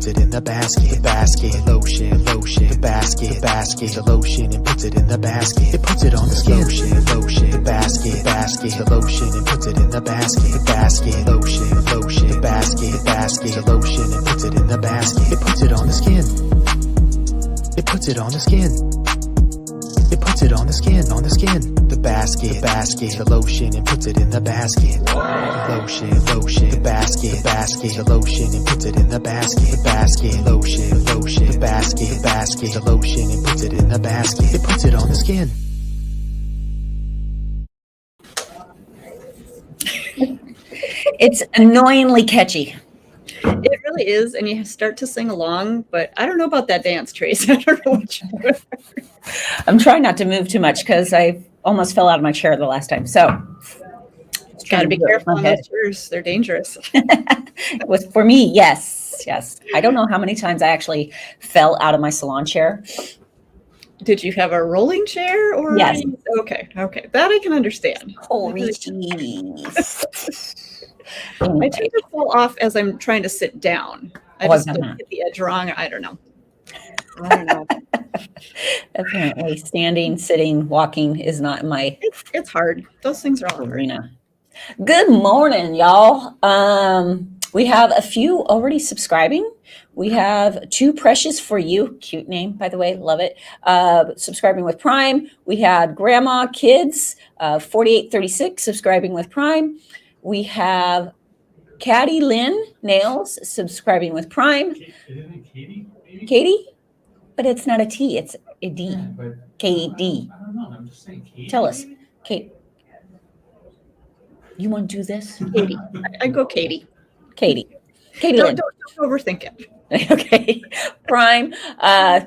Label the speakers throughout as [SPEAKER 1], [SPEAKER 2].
[SPEAKER 1] puts it in the basket. Basket, lotion, the basket, the lotion and puts it in the basket. It puts it on the skin. Lotion, the basket, the lotion and puts it in the basket. Basket, lotion, the basket, the lotion and puts it in the basket. It puts it on the skin. It puts it on the skin. It puts it on the skin, The basket, the lotion and puts it in the basket. Lotion, the basket, the lotion and puts it in the basket. Basket, lotion, the basket, the lotion and puts it in the basket. It puts it on the skin.
[SPEAKER 2] It's annoyingly catchy.
[SPEAKER 3] It really is, and you start to sing along, but I don't know about that dance, Trace. I don't know what you're doing.
[SPEAKER 2] I'm trying not to move too much because I almost fell out of my chair the last time. So
[SPEAKER 3] Got to be careful on those chairs. They're dangerous.
[SPEAKER 2] For me, yes. I don't know how many times I actually fell out of my salon chair.
[SPEAKER 3] Did you have a rolling chair? Or
[SPEAKER 2] yes.
[SPEAKER 3] Okay. That I can understand.
[SPEAKER 2] Holy jeez.
[SPEAKER 3] I tend to fall off as I'm trying to sit down. I just hit the edge wrong. I don't know.
[SPEAKER 2] Apparently, standing, sitting, walking is not my.
[SPEAKER 3] It's hard. Those things are all
[SPEAKER 2] arena. Good morning, y'all. We have a few already subscribing. We have Too Precious for You, cute name, by the way, love it. Subscribing with Prime. We had Grandma Kids, 4836, subscribing with Prime. We have Caddy Lynn Nails, subscribing with Prime.
[SPEAKER 4] Isn't it Katie? Maybe?
[SPEAKER 2] Katie? But it's not a T, it's a D.
[SPEAKER 4] Yeah,
[SPEAKER 2] K-D.
[SPEAKER 4] I don't know, I'm just saying Katie.
[SPEAKER 2] Tell us, Kate. You want to do this?
[SPEAKER 3] Katie. I go Katie.
[SPEAKER 2] Katie
[SPEAKER 3] Don't overthink it.
[SPEAKER 2] Okay. Prime,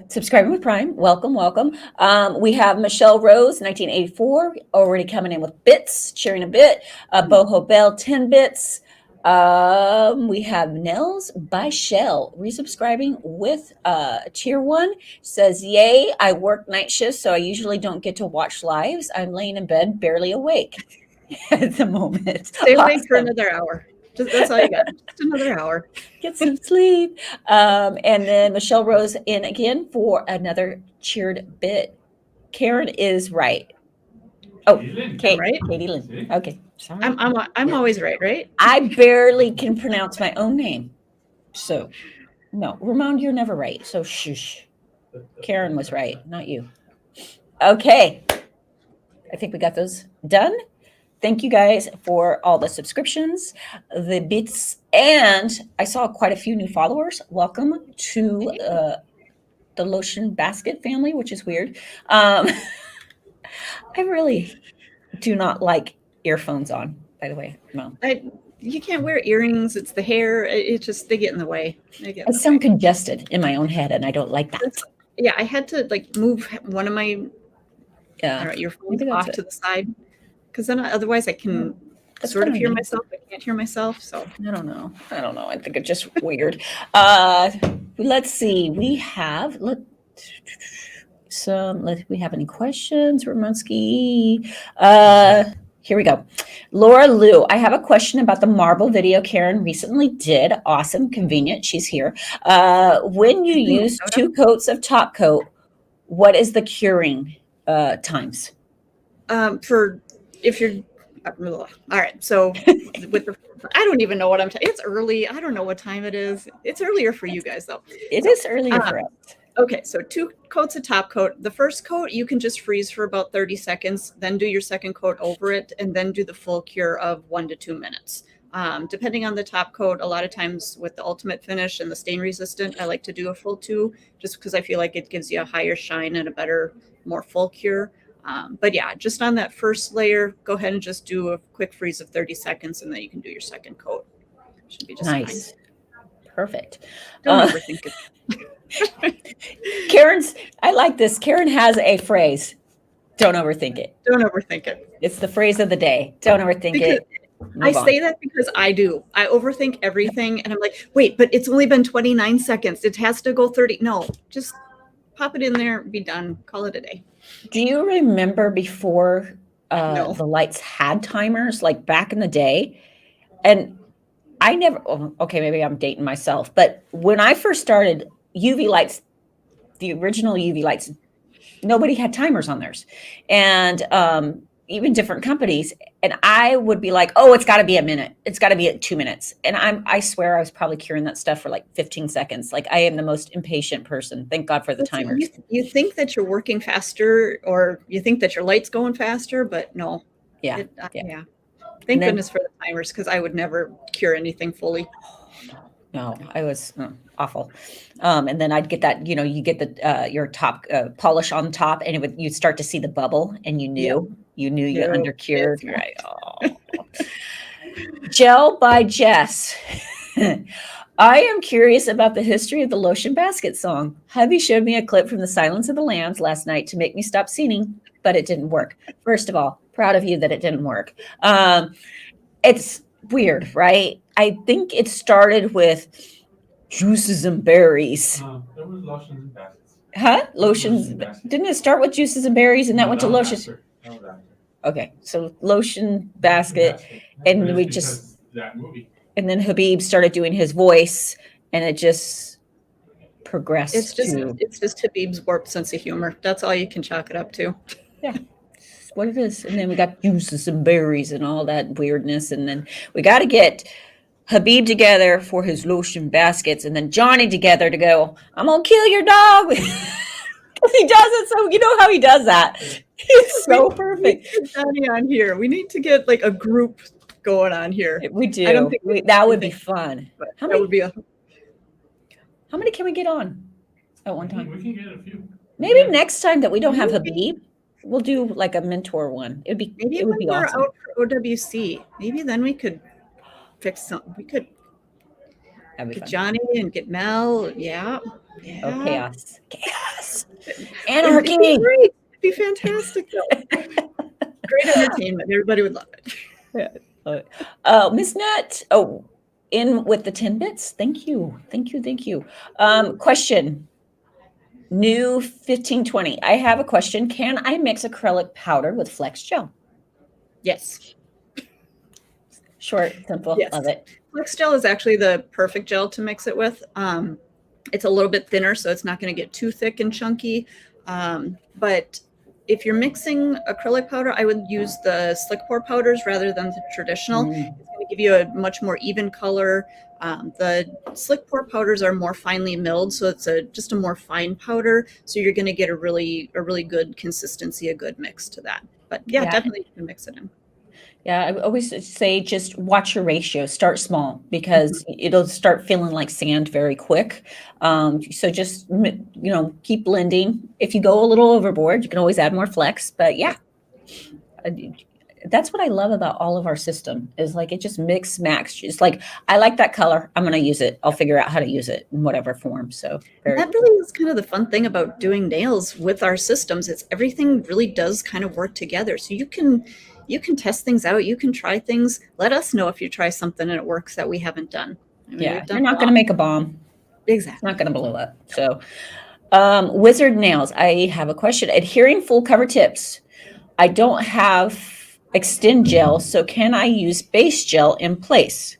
[SPEAKER 2] subscribing with Prime. Welcome. We have Michelle Rose, 1984, already coming in with bits, sharing a bit. Boho Bell, 10 bits. We have Nels by Shell, resubscribing with tier 1. Says, yay, I work night shifts, so I usually don't get to watch lives. I'm laying in bed, barely awake at the moment.
[SPEAKER 3] Stay awake for another hour. That's all you got. Just another hour.
[SPEAKER 2] Get some sleep. And then Michelle Rose in again for another cheered bit. Karen is right. Oh, Kate, right? Katie Lynn. Okay, sorry.
[SPEAKER 3] I'm always right?
[SPEAKER 2] I barely can pronounce my own name. So, no, Ramon, you're never right. So, shush. Karen was right, not you. Okay. I think we got those done. Thank you guys for all the subscriptions, the bits, and I saw quite a few new followers. Welcome to the Lotion Basket family, which is weird. I really do not like earphones on, by the way. No.
[SPEAKER 3] You can't wear earrings. It's the hair. It just, they get in the way.
[SPEAKER 2] I sound congested in my own head, and I don't like that.
[SPEAKER 3] Yeah, I had to move one of my earphones off to the side. Because then otherwise I can sort of hear myself. I can't hear myself. So
[SPEAKER 2] I don't know. I think it's just weird. Let's see. We have we have any questions? Ramonski. Here we go. Laura Lou, I have a question about the marble video Karen recently did. Awesome, convenient. She's here. When you use 2 coats of top coat, what is the curing times?
[SPEAKER 3] If you're all right, so I don't even know what it's early. I don't know what time it is. It's earlier for you guys though.
[SPEAKER 2] It is earlier for us.
[SPEAKER 3] Okay, so 2 coats of top coat. The first coat you can just freeze for about 30 seconds, then do your second coat over it, and then do the full cure of 1 to 2 minutes. Depending on the top coat, a lot of times with the ultimate finish and the stain resistant, I like to do a full 2 just because I feel like it gives you a higher shine and a better, more full cure. But yeah, just on that first layer, go ahead and just do a quick freeze of 30 seconds, and then you can do your second coat. Should be just
[SPEAKER 2] nice. Fine. Perfect.
[SPEAKER 3] Don't overthink
[SPEAKER 2] it. I like this. Karen has a phrase. Don't overthink it.
[SPEAKER 3] Don't overthink it.
[SPEAKER 2] It's the phrase of the day. Don't overthink it.
[SPEAKER 3] I say that because I do. I overthink everything, and I'm like, wait, but it's only been 29 seconds. It has to go 30. No, just pop it in there, be done, call it a day.
[SPEAKER 2] Do you remember before the lights had timers, like back in the day? And I never, okay, maybe I'm dating myself, but when I first started, UV lights, the original UV lights, nobody had timers on theirs. And even different companies. And I would be like, oh, it's got to be a minute. It's got to be at 2 minutes. And I swear I was probably curing that stuff for like 15 seconds. Like I am the most impatient person. Thank God for the timers.
[SPEAKER 3] You think that you're working faster, or you think that your light's going faster, but no.
[SPEAKER 2] Yeah.
[SPEAKER 3] Yeah. Thank goodness for the timers, because I would never cure anything fully.
[SPEAKER 2] No, I was awful. And then I'd get that, you get the your top polish on top, and you'd start to see the bubble, and you knew you undercured. Right. Oh. Gel by Jess. I am curious about the history of the Lotion Basket song. Hubby showed me a clip from the Silence of the Lambs last night to make me stop singing, but it didn't work. First of all, proud of you that it didn't work. It's weird, right? I think it started with juices and berries.
[SPEAKER 4] There was lotions and baskets.
[SPEAKER 2] Huh? Lotions. Didn't it start with juices and berries and that went to lotions? Okay, so lotion basket, and we just
[SPEAKER 4] that movie.
[SPEAKER 2] And then Habib started doing his voice, and it just progressed.
[SPEAKER 3] It's just Habib's warped sense of humor. That's all you can chalk it up to.
[SPEAKER 2] Yeah, it's what it is. And then we got juices and berries and all that weirdness, and then we got to get Habib together for his lotion baskets, and then Johnny together to go, I'm gonna kill your dog. He does it, so you know how he does that. It's so perfect.
[SPEAKER 3] Johnny on here. We need to get like a group going on here.
[SPEAKER 2] We do.
[SPEAKER 3] I don't think
[SPEAKER 2] that would be fun.
[SPEAKER 3] How many
[SPEAKER 2] can we get on at one time?
[SPEAKER 4] We can get a few.
[SPEAKER 2] Maybe next time that we don't have Habib, we'll do like a mentor one. It would be awesome.
[SPEAKER 3] Out for OWC. Maybe then we could fix something. We could get Johnny and get Mel. Yeah.
[SPEAKER 2] Oh, chaos. Anarchy.
[SPEAKER 3] It'd be great. It'd be fantastic though. Great entertainment. Everybody would love it.
[SPEAKER 2] Miss Nut. Oh, in with the 10 bits. Thank you. Question. New 1520. I have a question. Can I mix acrylic powder with Flex gel?
[SPEAKER 3] Yes.
[SPEAKER 2] Short, simple.
[SPEAKER 3] Yes.
[SPEAKER 2] Love it.
[SPEAKER 3] Flex gel is actually the perfect gel to mix it with. It's a little bit thinner, so it's not going to get too thick and chunky. But if you're mixing acrylic powder, I would use the slick pour powders rather than the traditional. It's going to give you a much more even color. The slick pour powders are more finely milled, so it's just a more fine powder. So you're going to get a really good consistency, a good mix to that. But yeah, definitely you can mix it in.
[SPEAKER 2] Yeah, I always say just watch your ratio. Start small because it'll start feeling like sand very quick. So just, keep blending. If you go a little overboard, you can always add more flex. But yeah, that's what I love about all of our system is like it just mix match. It's like, I like that color. I'm going to use it. I'll figure out how to use it in whatever form. So
[SPEAKER 3] that really is kind of the fun thing about doing nails with our systems. It's everything really does kind of work together. So you can test things out. You can try things. Let us know if you try something and it works that we haven't done.
[SPEAKER 2] You're not going to make a bomb.
[SPEAKER 3] Exactly.
[SPEAKER 2] It's not going to blow up. So Wizard Nails. I have a question. Adhering full cover tips. I don't have extend gel. So can I use base gel in place?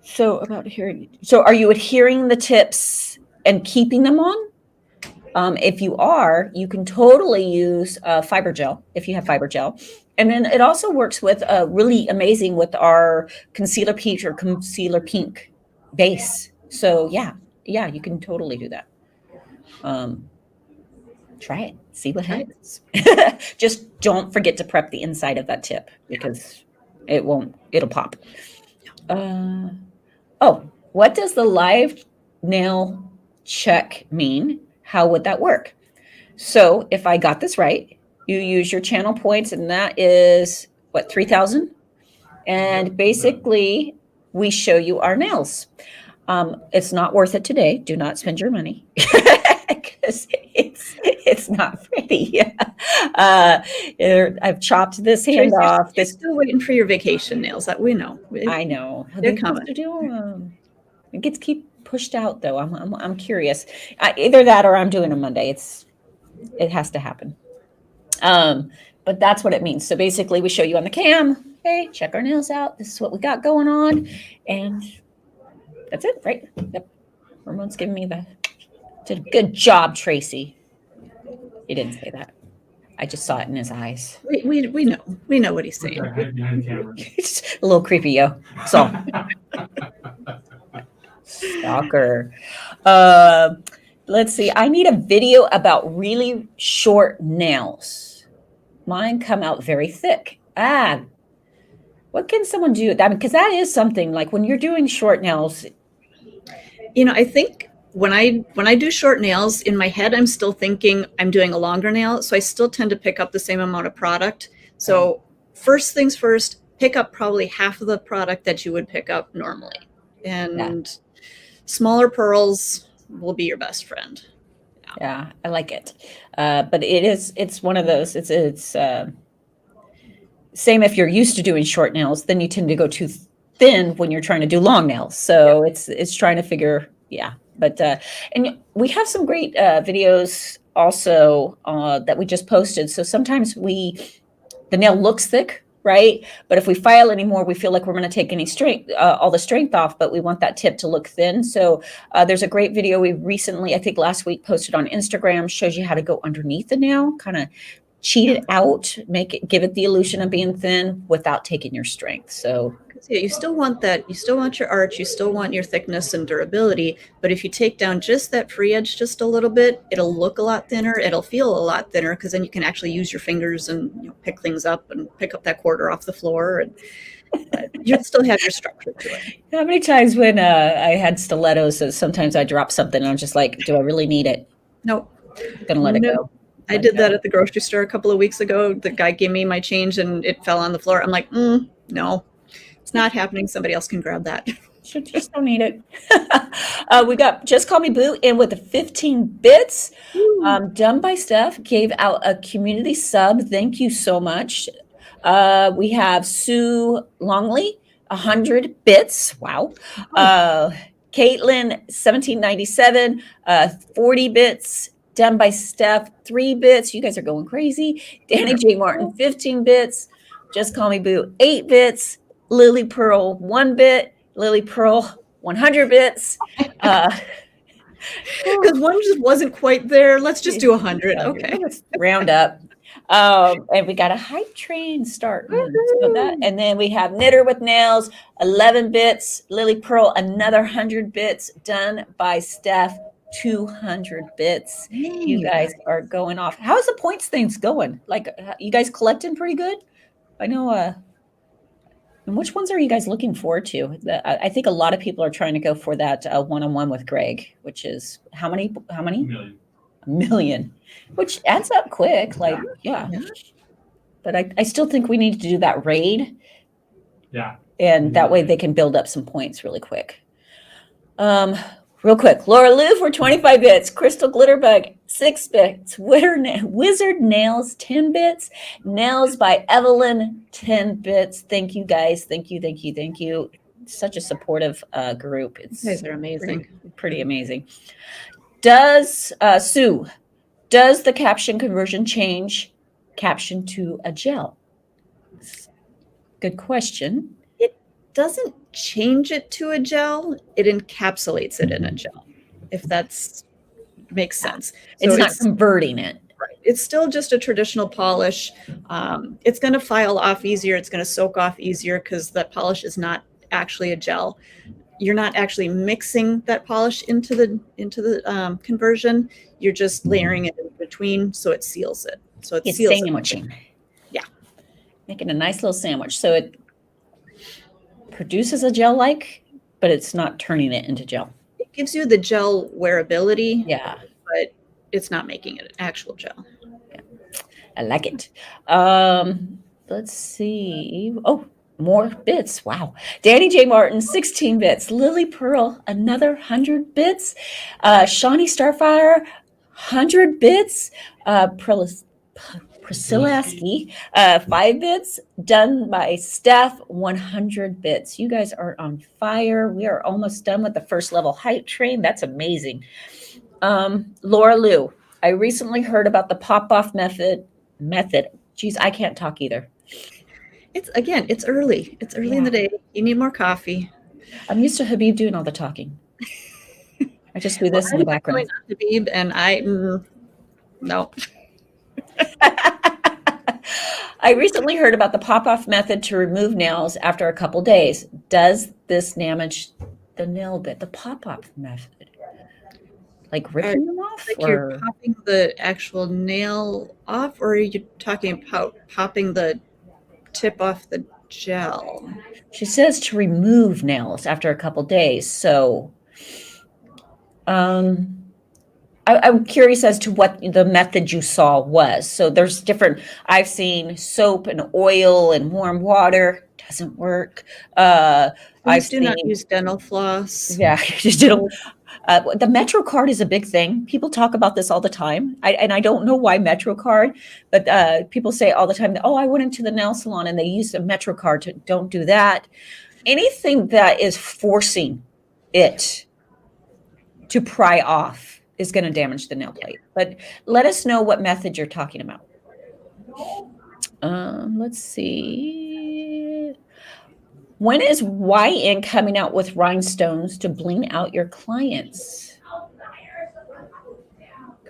[SPEAKER 2] So about adhering. So are you adhering the tips and keeping them on? If you are, you can totally use fiber gel if you have fiber gel. And then it also works with really amazing with our concealer peach or concealer pink base. So yeah, you can totally do that. Try it, see what happens. Just don't forget to prep the inside of that tip because it'll pop. What does the live nail check mean? How would that work? So if I got this right, you use your channel points, and that is what, 3,000? And basically, we show you our nails. It's not worth it today. Do not spend your money because it's not pretty. I've chopped this hand off.
[SPEAKER 3] You're still waiting for your vacation nails. That we know.
[SPEAKER 2] I know.
[SPEAKER 3] They're coming.
[SPEAKER 2] It gets keep pushed out though. I'm curious. Either that or I'm doing a Monday. It has to happen. But that's what it means. So basically we show you on the cam, hey, check our nails out. This is what we got going on. And that's it, right? Yep. Ramon's giving me the did a good job, Tracy. He didn't say that. I just saw it in his eyes.
[SPEAKER 3] We know what he's
[SPEAKER 4] Put
[SPEAKER 3] saying.
[SPEAKER 4] that head behind the camera.
[SPEAKER 2] A little creepy, yo. That's all. Stalker. Let's see. I need a video about really short nails. Mine come out very thick. What can someone do? Because that is something like when you're doing short nails.
[SPEAKER 3] I think when I do short nails, in my head, I'm still thinking I'm doing a longer nail. So I still tend to pick up the same amount of product. So first things first, pick up probably half of the product that you would pick up normally. And smaller pearls will be your best friend.
[SPEAKER 2] Yeah, I like it. But it's one of those, it's same if you're used to doing short nails, then you tend to go too thin when you're trying to do long nails. So it's trying to figure, but and we have some great videos also that we just posted. So sometimes the nail looks thick, right? But if we file anymore, we feel like we're going to take any strength, all the strength off, but we want that tip to look thin. So there's a great video we recently, I think last week, posted on Instagram, shows you how to go underneath the nail, kind of cheat it out, give it the illusion of being thin without taking your strength. So
[SPEAKER 3] you still want that. You still want your arch. You still want your thickness and durability. But if you take down just that free edge just a little bit, it'll look a lot thinner. It'll feel a lot thinner because then you can actually use your fingers and pick things up and pick up that quarter off the floor. And you still have your structure to it.
[SPEAKER 2] How many times when I had stilettos, sometimes I drop something and I'm just like, do I really need it?
[SPEAKER 3] Nope.
[SPEAKER 2] I'm gonna let it go.
[SPEAKER 3] I did that at the grocery store a couple of weeks ago. The guy gave me my change and it fell on the floor. I'm like, no, it's not happening. Somebody else can grab that.
[SPEAKER 2] Just don't need it. We got Just Call Me Boo in with the 15 bits. Done by Steph, gave out a community sub. Thank you so much. We have Sue Longley, 100 bits. Wow. Caitlin, 1797, 40 bits. Done by Steph, 3 bits. You guys are going crazy. Danny J. Martin, 15 bits. Just Call Me Boo, 8 bits. Lily Pearl, 1 bit. Lily Pearl, 100 bits.
[SPEAKER 3] Because one just wasn't quite there. Let's just do 100. Okay.
[SPEAKER 2] Round up. And we got a hype train starting. So and then we have Knitter with Nails, 11 bits. Lily Pearl, another 100 bits. Done by Steph, 200 bits. You guys are going off. How's the points things going? Like, you guys collecting pretty good? I know. And which ones are you guys looking forward to? I think a lot of people are trying to go for that one-on-one with Greg, which is how many? A million, which adds up quick. Like, yeah. But I still think we need to do that raid.
[SPEAKER 4] Yeah.
[SPEAKER 2] And that way they can build up some points really quick. Real quick, Laura Lou for 25 bits, Crystal Glitterbug, 6 bits, Wizard Nails, 10 bits, Nails by Evelyn, 10 bits. Thank you guys. Thank you. Such a supportive group. You
[SPEAKER 3] guys are amazing.
[SPEAKER 2] Pretty amazing. Sue, does the caption conversion change caption to a gel? Good question.
[SPEAKER 3] It doesn't change it to a gel, it encapsulates it in a gel, if that's makes sense. So
[SPEAKER 2] it's not converting it.
[SPEAKER 3] Right. It's still just a traditional polish. It's going to file off easier. It's going to soak off easier because that polish is not actually a gel. You're not actually mixing that polish into the conversion. You're just layering it in between, so it seals it. So it's
[SPEAKER 2] sandwiching.
[SPEAKER 3] Yeah,
[SPEAKER 2] making a nice little sandwich. So it produces a gel-like, but it's not turning it into gel.
[SPEAKER 3] It gives you the gel wearability.
[SPEAKER 2] Yeah,
[SPEAKER 3] but it's not making it an actual gel.
[SPEAKER 2] Yeah. I like it. Let's see. Oh, more bits. Wow. Danny J. Martin, 16 bits. Lily Pearl, another 100 bits. Shawnee Starfire, 100 bits. Priscilla Askey, 5 bits. Done by Steph, 100 bits. You guys are on fire. We are almost done with the first level hype train. That's amazing. Laura Lou, I recently heard about the pop-off method. Geez, I can't talk either.
[SPEAKER 3] It's early. It's early in the day. You need more coffee.
[SPEAKER 2] I'm used to Habib doing all the talking. I just do this in the background.
[SPEAKER 3] Habib, and no.
[SPEAKER 2] I recently heard about the pop-off method to remove nails after a couple days. Does this damage the nail bit? The pop-off method, like ripping them off,
[SPEAKER 3] Like
[SPEAKER 2] or
[SPEAKER 3] you're popping the actual nail off, or are you talking about popping the tip off the gel?
[SPEAKER 2] she says to remove nails after a couple days. So, I'm curious as to what the method you saw was. So there's different. I've seen soap and oil and warm water. Doesn't work.
[SPEAKER 3] Please do not use dental floss.
[SPEAKER 2] Yeah, just don't. The MetroCard is a big thing. People talk about this all the time. I don't know why MetroCard, but people say all the time, oh, I went into the nail salon and they used a MetroCard. Don't do that. Anything that is forcing it to pry off is going to damage the nail plate. But let us know what method you're talking about. Let's see. When is YN coming out with rhinestones to bling out your clients?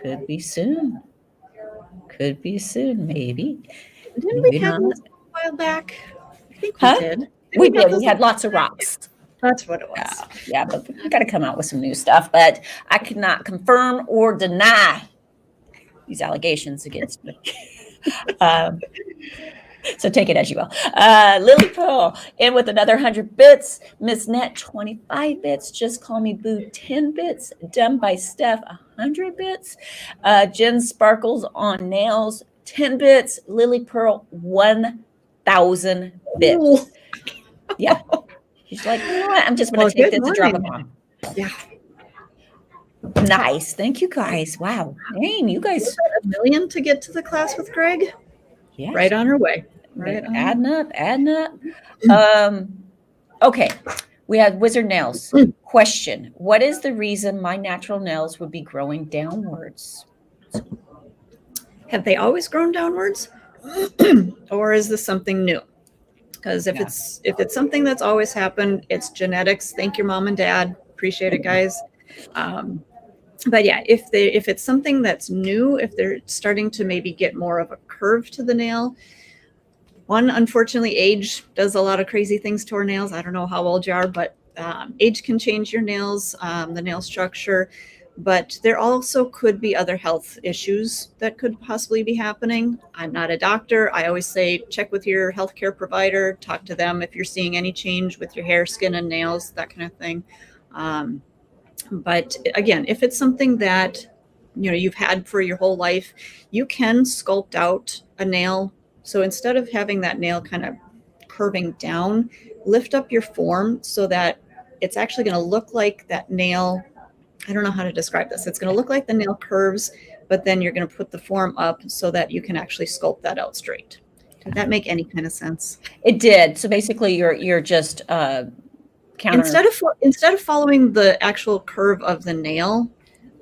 [SPEAKER 2] Could be soon. Could be soon, maybe.
[SPEAKER 3] Didn't
[SPEAKER 2] Maybe
[SPEAKER 3] we have
[SPEAKER 2] not.
[SPEAKER 3] this a while back? I think
[SPEAKER 2] Huh?
[SPEAKER 3] we did.
[SPEAKER 2] We did. We had lots of rocks.
[SPEAKER 3] That's what it was.
[SPEAKER 2] Yeah, but we got to come out with some new stuff. But I could not confirm or deny these allegations against me. So take it as you will. Lily Pearl in with another 100 bits. Miss Net 25 bits. Just call me Boo 10 bits. Done by Steph 100 bits. Jen Sparkles on nails 10 bits. Lily Pearl 1,000 bits.
[SPEAKER 3] Ooh.
[SPEAKER 2] Yeah. She's like, you know what? I'm just going to take this and drop a bomb.
[SPEAKER 3] Yeah.
[SPEAKER 2] Nice. Thank you guys. Wow. Dang, you guys.
[SPEAKER 3] $1 million to get to the class with Greg.
[SPEAKER 2] Yeah.
[SPEAKER 3] Right on her way. Right on.
[SPEAKER 2] Adding up. Okay. We had Wizard Nails. Question. What is the reason my natural nails would be growing downwards?
[SPEAKER 3] Have they always grown downwards? Or is this something new? Because if it's something that's always happened, it's genetics. Thank your mom and dad. Appreciate it, guys. But yeah, if it's something that's new, if they're starting to maybe get more of a curve to the nail, unfortunately, age does a lot of crazy things to our nails. I don't know how old you are, but age can change your nails, the nail structure. But there also could be other health issues that could possibly be happening. I'm not a doctor. I always say check with your healthcare provider, talk to them if you're seeing any change with your hair, skin, and nails, that kind of thing. But again, if it's something that you've had for your whole life, you can sculpt out a nail. So instead of having that nail kind of curving down, lift up your form so that it's actually going to look like that nail. I don't know how to describe this. It's going to look like the nail curves, but then you're going to put the form up so that you can actually sculpt that out straight. Did that make any kind of sense?
[SPEAKER 2] It did. So basically, you're just
[SPEAKER 3] instead of following the actual curve of the nail,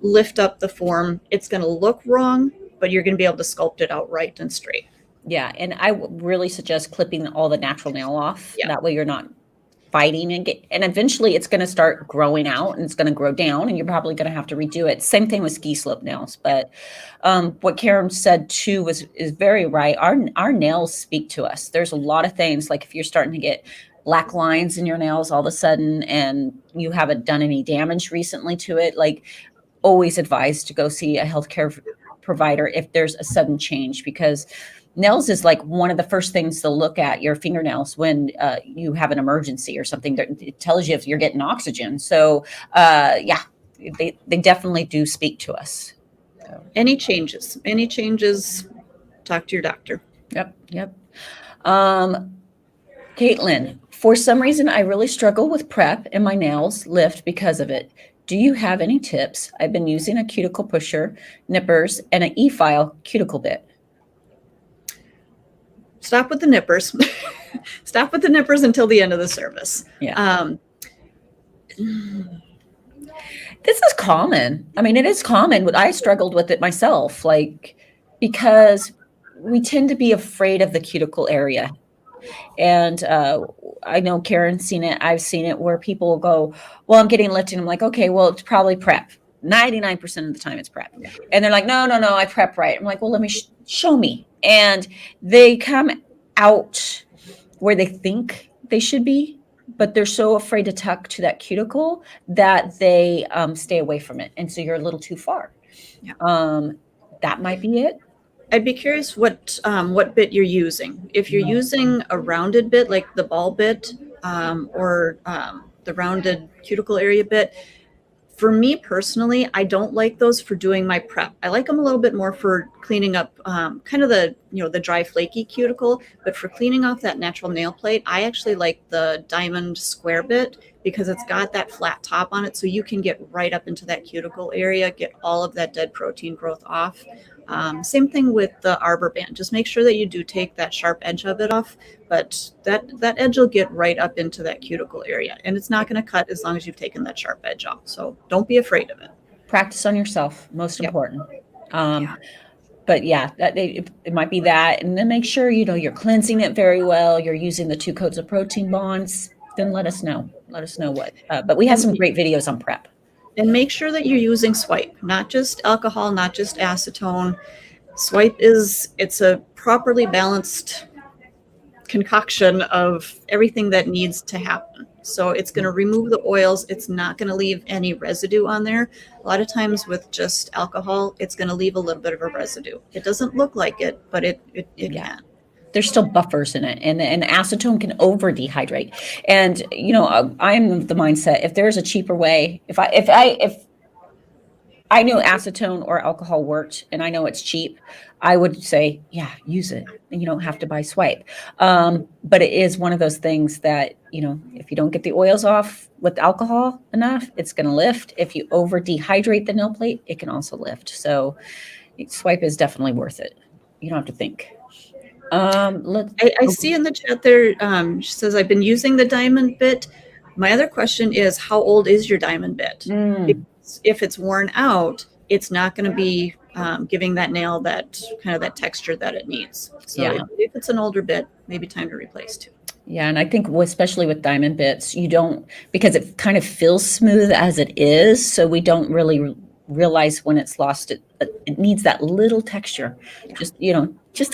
[SPEAKER 3] lift up the form. It's going to look wrong, but you're going to be able to sculpt it out right and straight.
[SPEAKER 2] Yeah, and I would really suggest clipping all the natural nail off.
[SPEAKER 3] Yeah.
[SPEAKER 2] That way you're not fighting and eventually it's going to start growing out and it's going to grow down and you're probably going to have to redo it. Same thing with ski slope nails. But what Karen said too is very right. Our nails speak to us. There's a lot of things, like if you're starting to get black lines in your nails all of a sudden and you haven't done any damage recently to it, like always advised to go see a healthcare provider if there's a sudden change, because nails is like one of the first things to look at, your fingernails, when you have an emergency or something. It tells you if you're getting oxygen. So yeah, they definitely do speak to us. So.
[SPEAKER 3] Any changes, talk to your doctor.
[SPEAKER 2] Yep. Caitlin, for some reason, I really struggle with prep and my nails lift because of it. Do you have any tips? I've been using a cuticle pusher, nippers, and an e-file cuticle bit.
[SPEAKER 3] Stop with the nippers. Stop with the nippers until the end of the service.
[SPEAKER 2] Yeah. This is common. I mean, it is common. I struggled with it myself, like, because we tend to be afraid of the cuticle area. And I know Karen's seen it. I've seen it where people will go, well, I'm getting lifted. I'm like, okay, well, it's probably prep. 99% of the time it's prep. And they're like, no, I prep right. I'm like, well, let me show me. And they come out where they think they should be, but they're so afraid to tuck to that cuticle that they stay away from it. And so you're a little too far.
[SPEAKER 3] Yeah.
[SPEAKER 2] That might be it.
[SPEAKER 3] I'd be curious what bit you're using. If you're using a rounded bit, like the ball bit, or the rounded cuticle area bit, for me personally, I don't like those for doing my prep. I like them a little bit more for cleaning up kind of the dry flaky cuticle, but for cleaning off that natural nail plate, I actually like the diamond square bit because it's got that flat top on it, so you can get right up into that cuticle area, get all of that dead protein growth off. Same thing with the arbor band. Just make sure that you do take that sharp edge of it off, but that edge will get right up into that cuticle area, and it's not going to cut as long as you've taken that sharp edge off. So don't be afraid of it.
[SPEAKER 2] Practice on yourself, most important. But yeah, it might be that, and then make sure you're cleansing it very well. You're using the 2 coats of protein bonds. Then let us know. Let us know what. But we have some great videos on prep.
[SPEAKER 3] And make sure that you're using swipe, not just alcohol, not just acetone. Swipe it's a properly balanced concoction of everything that needs to happen. So it's going to remove the oils. It's not going to leave any residue on there. A lot of times with just alcohol, it's going to leave a little bit of a residue. It doesn't look like it, but it can.
[SPEAKER 2] There's still buffers in it, and acetone can over dehydrate. And I'm the mindset, if there's a cheaper way, if I knew acetone or alcohol worked and I know it's cheap, I would say, yeah, use it. And you don't have to buy swipe. But it is one of those things that, if you don't get the oils off with alcohol enough, it's going to lift. If you over dehydrate the nail plate, it can also lift. So swipe is definitely worth it. You don't have to think. I
[SPEAKER 3] see in the chat there, she says, I've been using the diamond bit. My other question is, how old is your diamond bit? Because if it's worn out, it's not going to be giving that nail that kind of that texture that it needs. So if it's an older bit, maybe time to replace too.
[SPEAKER 2] Yeah, and I think especially with diamond bits, you don't, because it kind of feels smooth as it is, so we don't really realize when it's lost. It needs that little texture, just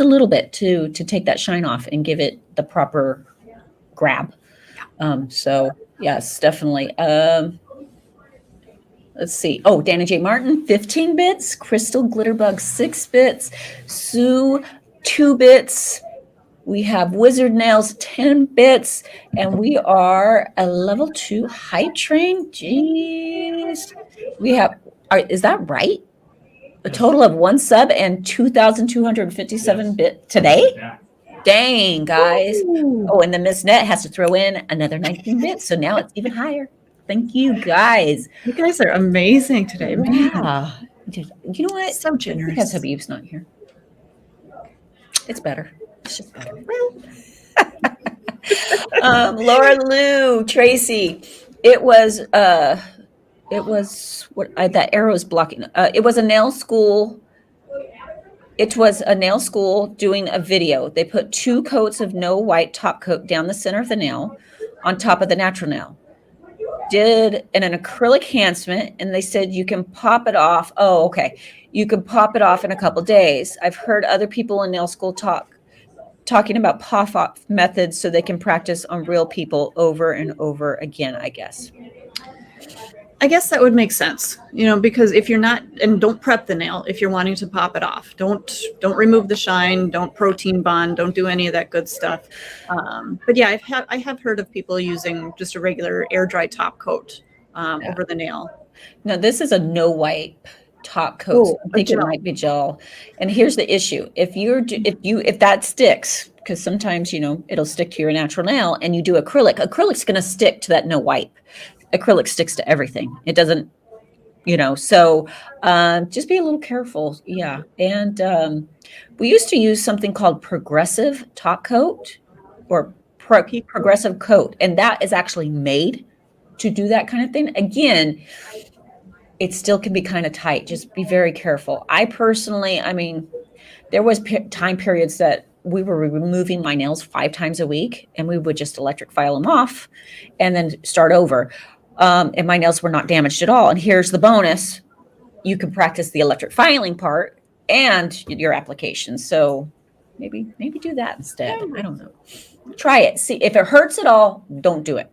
[SPEAKER 2] a little bit to take that shine off and give it the proper grab. So yes, definitely. Let's see. Oh, Dana J. Martin, 15 bits. Crystal Glitterbug, 6 bits. Sue, 2 bits. We have Wizard Nails, 10 bits. And we are a level 2 hype train. Jeez. We have, is that right? A total of 1 sub and 2,257 bit today?
[SPEAKER 4] Yeah.
[SPEAKER 2] Dang, guys. Oh, and the Miss Net has to throw in another 19 bits. So now it's even higher. Thank you, guys.
[SPEAKER 3] You guys are amazing today, man.
[SPEAKER 2] Yeah. You know what?
[SPEAKER 3] So generous.
[SPEAKER 2] Because Habib's not here. It's better. It's just better. Laura Lou, Tracy. It was what that arrow is blocking. It was a nail school. It was a nail school doing a video. They put 2 coats of no white top coat down the center of the nail on top of the natural nail. Did an acrylic enhancement, and they said you can pop it off. Oh, okay. You can pop it off in a couple days. I've heard other people in nail school talking about pop off methods so they can practice on real people over and over again, I guess.
[SPEAKER 3] I guess that would make sense, because if you're not, and don't prep the nail if you're wanting to pop it off. Don't remove the shine. Don't protein bond. Don't do any of that good stuff. But yeah, I have heard of people using just a regular air dry top coat over the nail.
[SPEAKER 2] Now this is a no wipe top coat. I think it might be gel. And here's the issue: if that sticks, because sometimes it'll stick to your natural nail, and you do acrylic's going to stick to that no wipe. Acrylic sticks to everything. It doesn't, so just be a little careful. Yeah. And we used to use something called progressive top coat or progressive coat. And that is actually made to do that kind of thing. Again, it still can be kind of tight. Just be very careful. I personally, there was time periods that we were removing my nails 5 times a week, and we would just electric file them off and then start over. And my nails were not damaged at all. And here's the bonus. You can practice the electric filing part and your application. So maybe do that instead. I don't know. Try it. See if it hurts at all, don't do it.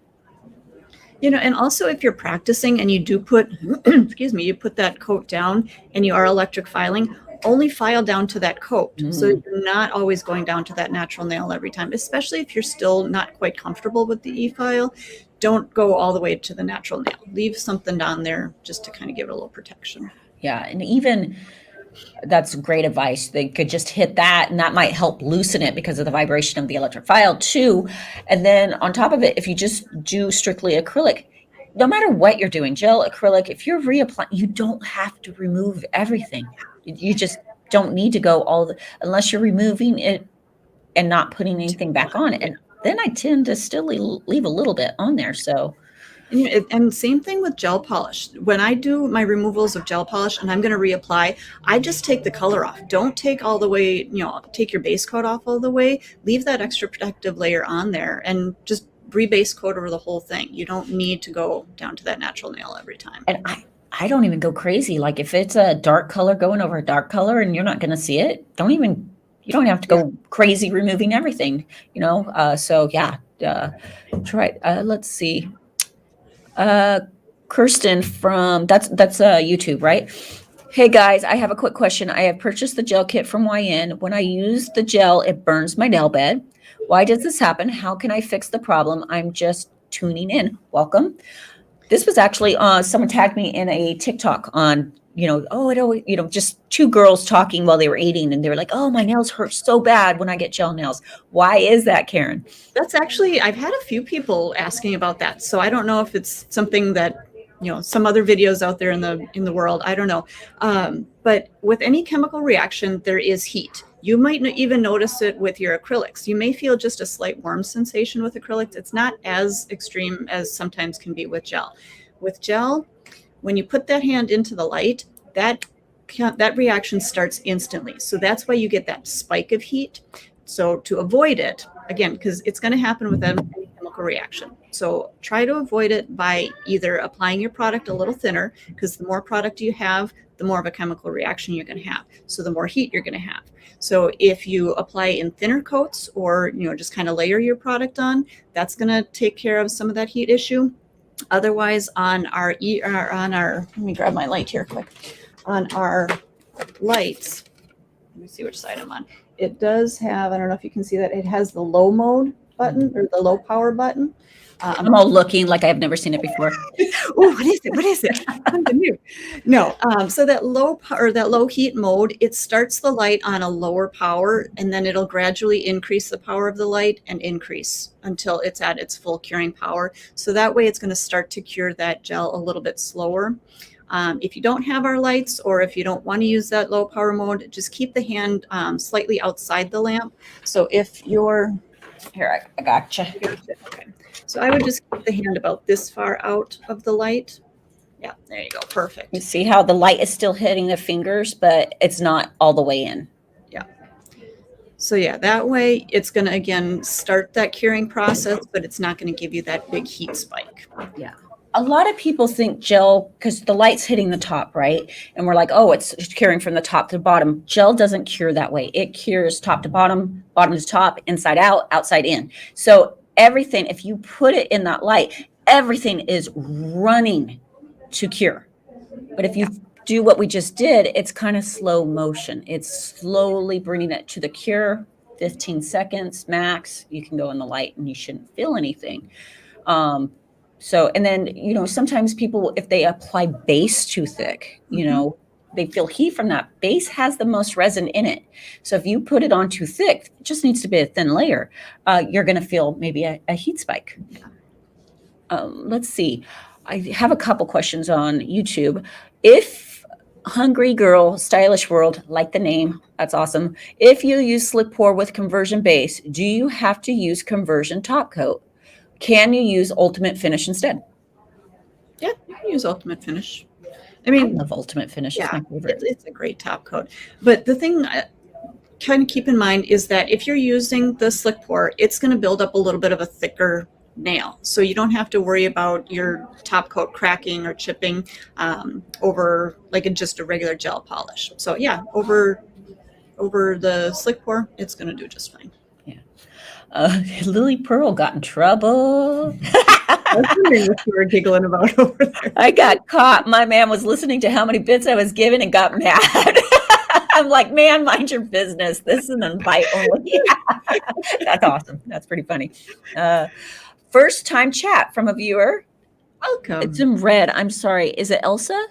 [SPEAKER 3] And also if you're practicing and you do put, excuse me, you put that coat down and you are electric filing, only file down to that coat. So you're not always going down to that natural nail every time, especially if you're still not quite comfortable with the e-file. Don't go all the way to the natural nail. Leave something down there just to kind of give it a little protection.
[SPEAKER 2] Yeah. And even that's great advice. They could just hit that and that might help loosen it because of the vibration of the electric file too. And then on top of it, if you just do strictly acrylic, no matter what you're doing, gel, acrylic, if you're reapplying, you don't have to remove everything. You just don't need to go unless you're removing it and not putting anything back on it. And then I tend to still leave a little bit on there. So.
[SPEAKER 3] And same thing with gel polish. When I do my removals of gel polish and I'm going to reapply, I just take the color off. Don't take all the way, take your base coat off all the way. Leave that extra protective layer on there and just re-base coat over the whole thing. You don't need to go down to that natural nail every time.
[SPEAKER 2] And I don't even go crazy. Like if it's a dark color going over a dark color and you're not going to see it, you don't have to go crazy removing everything, so yeah, try it. Let's see. Kirsten from that's YouTube, right? Hey guys, I have a quick question. I have purchased the gel kit from YN. When I use the gel, it burns my nail bed. Why does this happen? How can I fix the problem? I'm just tuning in. Welcome. This was actually someone tagged me in a TikTok on, just 2 girls talking while they were eating, and they were like, "Oh, my nails hurt so bad when I get gel nails." Why is that, Karen?
[SPEAKER 3] That's actually, I've had a few people asking about that. So I don't know if it's something that, some other videos out there in the world, I don't know. But with any chemical reaction, there is heat. You might even notice it with your acrylics. You may feel just a slight warm sensation with acrylics. It's not as extreme as sometimes can be with gel. With gel, when you put that hand into the light, that reaction starts instantly. So that's why you get that spike of heat. So to avoid it, again, because it's going to happen with any chemical reaction. So try to avoid it by either applying your product a little thinner, because the more product you have, the more of a chemical reaction you're going to have. So the more heat you're going to have. So if you apply in thinner coats or, just kind of layer your product on, that's going to take care of some of that heat issue. Otherwise, on our, let me grab my light here quick. On our lights, let me see which side I'm on. It does have, I don't know if you can see that, it has the low mode button or the low power button.
[SPEAKER 2] I'm all looking like I've never seen it before.
[SPEAKER 3] Oh, what is it? What is it? Something new. No. So that low power, that low heat mode, it starts the light on a lower power, and then it'll gradually increase the power of the light and increase until it's at its full curing power. So that way it's going to start to cure that gel a little bit slower. If you don't have our lights, or if you don't want to use that low power mode, just keep the hand slightly outside the lamp. So if you're
[SPEAKER 2] Here, I gotcha.
[SPEAKER 3] Okay. So I would just keep the hand about this far out of the light. Yeah, there you go. Perfect.
[SPEAKER 2] You see how the light is still hitting the fingers, but it's not all the way in.
[SPEAKER 3] Yeah. So yeah, that way it's going to, again, start that curing process, but it's not going to give you that big heat spike.
[SPEAKER 2] Yeah. A lot of people think gel, because the light's hitting the top, right? And we're like, oh, it's curing from the top to the bottom. Gel doesn't cure that way. It cures top to bottom, bottom to top, inside out, outside in. So everything, if you put it in that light, everything is running to cure. But if you do what we just did, it's kind of slow motion. It's slowly bringing it to the cure, 15 seconds max. You can go in the light and you shouldn't feel anything. So, and then, sometimes people, if they apply base too thick, they feel heat from that. Base has the most resin in it. So if you put it on too thick, it just needs to be a thin layer. You're going to feel maybe a heat spike. Let's see. I have a couple questions on YouTube. If Hungry Girl, Stylish World, like the name, that's awesome. If you use slick pour with conversion base, do you have to use conversion top coat? Can you use ultimate finish instead?
[SPEAKER 3] Yeah, you can use ultimate finish. I
[SPEAKER 2] I
[SPEAKER 3] mean,
[SPEAKER 2] love ultimate finish.
[SPEAKER 3] yeah,
[SPEAKER 2] It's my favorite.
[SPEAKER 3] it's a great top coat. But the thing, kind of keep in mind is that if you're using the slick pour, it's going to build up a little bit of a thicker nail. So you don't have to worry about your top coat cracking or chipping over like just a regular gel polish. So yeah, over the slick pour, it's going to do just fine.
[SPEAKER 2] Lily Pearl got in trouble.
[SPEAKER 3] I was wondering what you were giggling about over there.
[SPEAKER 2] I got caught. My man was listening to how many bits I was giving and got mad. I'm like, man, mind your business. This is an invite only. That's awesome. That's pretty funny. First time chat from a viewer.
[SPEAKER 3] Welcome.
[SPEAKER 2] It's in red. I'm sorry. Is it Elsa?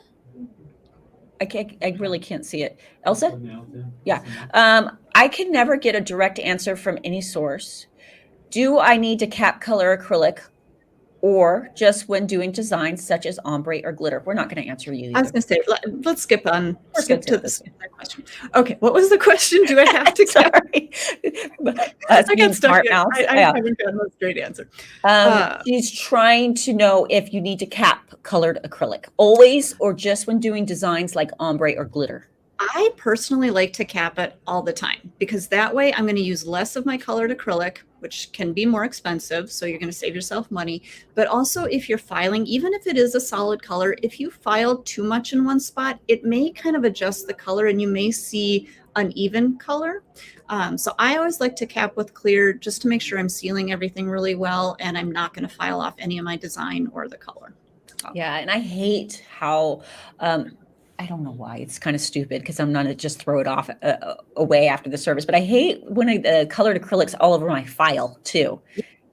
[SPEAKER 2] I really can't see it. Elsa? Yeah. I can never get a direct answer from any source. Do I need to cap color acrylic or just when doing designs such as ombre or glitter? We're not going to answer you either.
[SPEAKER 3] I was going to say, let's skip to
[SPEAKER 2] this
[SPEAKER 3] that question. Okay, what was the question? Do I have to cap?
[SPEAKER 2] Sorry.
[SPEAKER 3] I got stuck
[SPEAKER 2] smart
[SPEAKER 3] in.
[SPEAKER 2] mouse.
[SPEAKER 3] I
[SPEAKER 2] Yeah.
[SPEAKER 3] haven't gotten a straight answer.
[SPEAKER 2] She's trying to know if you need to cap colored acrylic always or just when doing designs like ombre or glitter.
[SPEAKER 3] I personally like to cap it all the time because that way I'm going to use less of my colored acrylic, which can be more expensive. So you're going to save yourself money. But also if you're filing, even if it is a solid color, if you file too much in one spot, it may kind of adjust the color and you may see uneven color. So I always like to cap with clear just to make sure I'm sealing everything really well and I'm not going to file off any of my design or the color.
[SPEAKER 2] Yeah. And I hate how, I don't know why. It's kind of stupid because I'm not going to just throw it off away after the service. But I hate when colored acrylics all over my file too.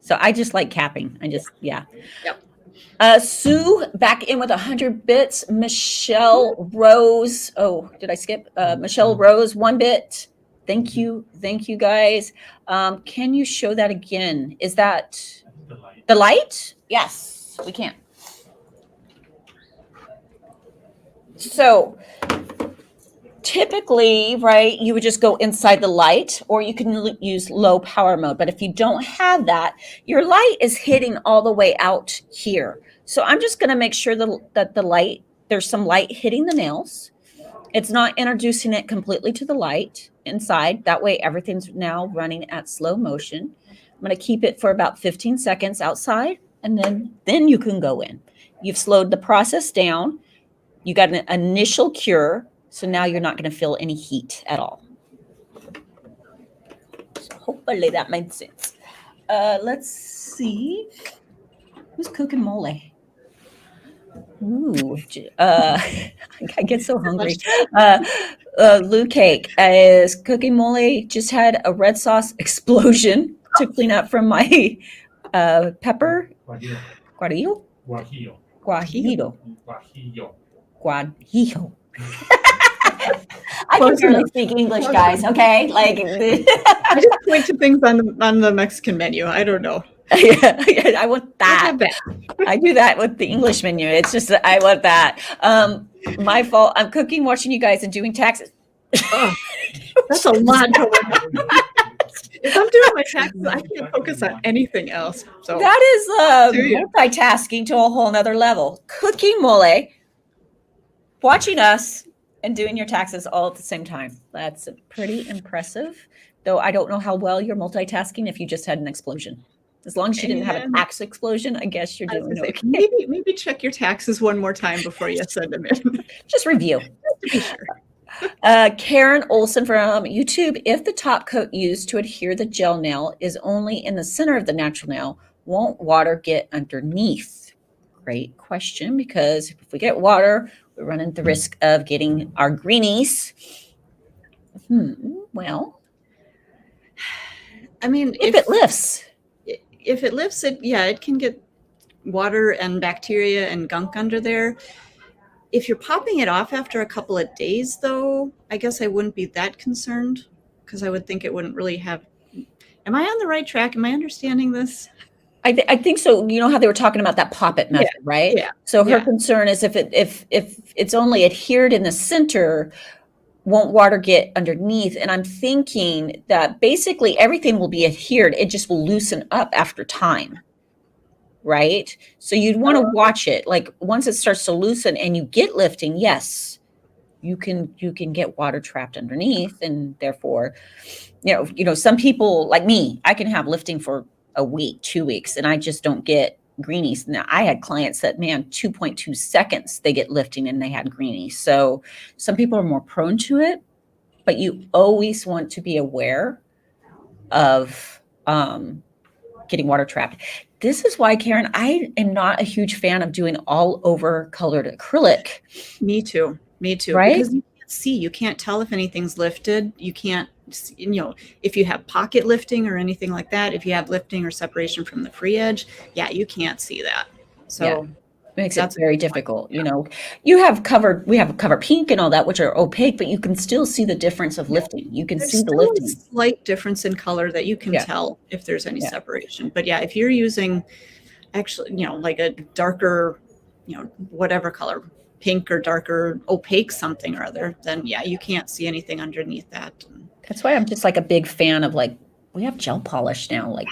[SPEAKER 2] So I just like capping. Yeah.
[SPEAKER 3] Yep.
[SPEAKER 2] Sue back in with 100 bits. Michelle Rose. Oh, did I skip? Michelle Rose, 1 bit. Thank you. Thank you guys. Can you show that again? Is that the light? Yes, we can. So typically, right, you would just go inside the light or you can use low power mode. But if you don't have that, your light is hitting all the way out here. So I'm just going to make sure that the light, there's some light hitting the nails. It's not introducing it completely to the light inside. That way everything's now running at slow motion. I'm going to keep it for about 15 seconds outside and then you can go in. You've slowed the process down. You got an initial cure, so now you're not going to feel any heat at all. So hopefully that made sense. Let's see. Who's cooking mole? Ooh, I get so hungry. Lou Cake is cooking mole. Just had a red sauce explosion to clean up from my pepper. Guajillo. I can barely speak English, guys. Okay, like
[SPEAKER 3] I just point to things on the Mexican menu. I don't know.
[SPEAKER 2] Yeah, I want that. I do that with the English menu. It's just that I want that. My fault. I'm cooking, watching you guys, and doing taxes.
[SPEAKER 3] Oh, that's a lot going on. If I'm doing my taxes, I can't focus on anything else. So
[SPEAKER 2] that is multitasking to a whole nother level. Cooking mole, watching us, and doing your taxes all at the same time. That's pretty impressive. Though I don't know how well you're multitasking if you just had an explosion. As long as you didn't have a tax explosion, I guess you're doing okay.
[SPEAKER 3] Maybe check your taxes one more time before you send them in.
[SPEAKER 2] Just review.
[SPEAKER 3] To be sure.
[SPEAKER 2] Karen Olson from YouTube. If the top coat used to adhere the gel nail is only in the center of the natural nail, won't water get underneath? Great question, because if we get water, we're running the risk of getting our greenies. Well,
[SPEAKER 3] I mean,
[SPEAKER 2] if it lifts.
[SPEAKER 3] If it lifts it, yeah, it can get water and bacteria and gunk under there. If you're popping it off after a couple of days, though, I guess I wouldn't be that concerned because I would think it wouldn't really have. Am I on the right track? Am I understanding this?
[SPEAKER 2] I think so. You know how they were talking about that pop it method, right?
[SPEAKER 3] Yeah.
[SPEAKER 2] So her concern is if it's only adhered in the center, won't water get underneath? And I'm thinking that basically everything will be adhered. It just will loosen up after time, right? So you'd want to watch it. Like once it starts to loosen and you get lifting, yes, you can get water trapped underneath, and therefore, some people like me, I can have lifting for a week, 2 weeks, and I just don't get greenies. Now, I had clients that, man, 2.2 seconds they get lifting and they had greenies. So some people are more prone to it, but you always want to be aware of getting water trapped. This is why, Karen, I am not a huge fan of doing all over colored acrylic.
[SPEAKER 3] Me too.
[SPEAKER 2] Right?
[SPEAKER 3] Because you can't see, you can't tell if anything's lifted. You can't, if you have pocket lifting or anything like that, if you have lifting or separation from the free edge, you can't see that. So
[SPEAKER 2] it makes it very difficult. We have covered pink and all that, which are opaque, but you can still see the difference of lifting. You can see the lifting.
[SPEAKER 3] There's a slight difference in color that you can tell if there's any separation. But if you're using actually, like a darker, whatever color, pink or darker opaque something or other, then you can't see anything underneath that.
[SPEAKER 2] That's why I'm just like a big fan of, like, we have gel polish now. Like,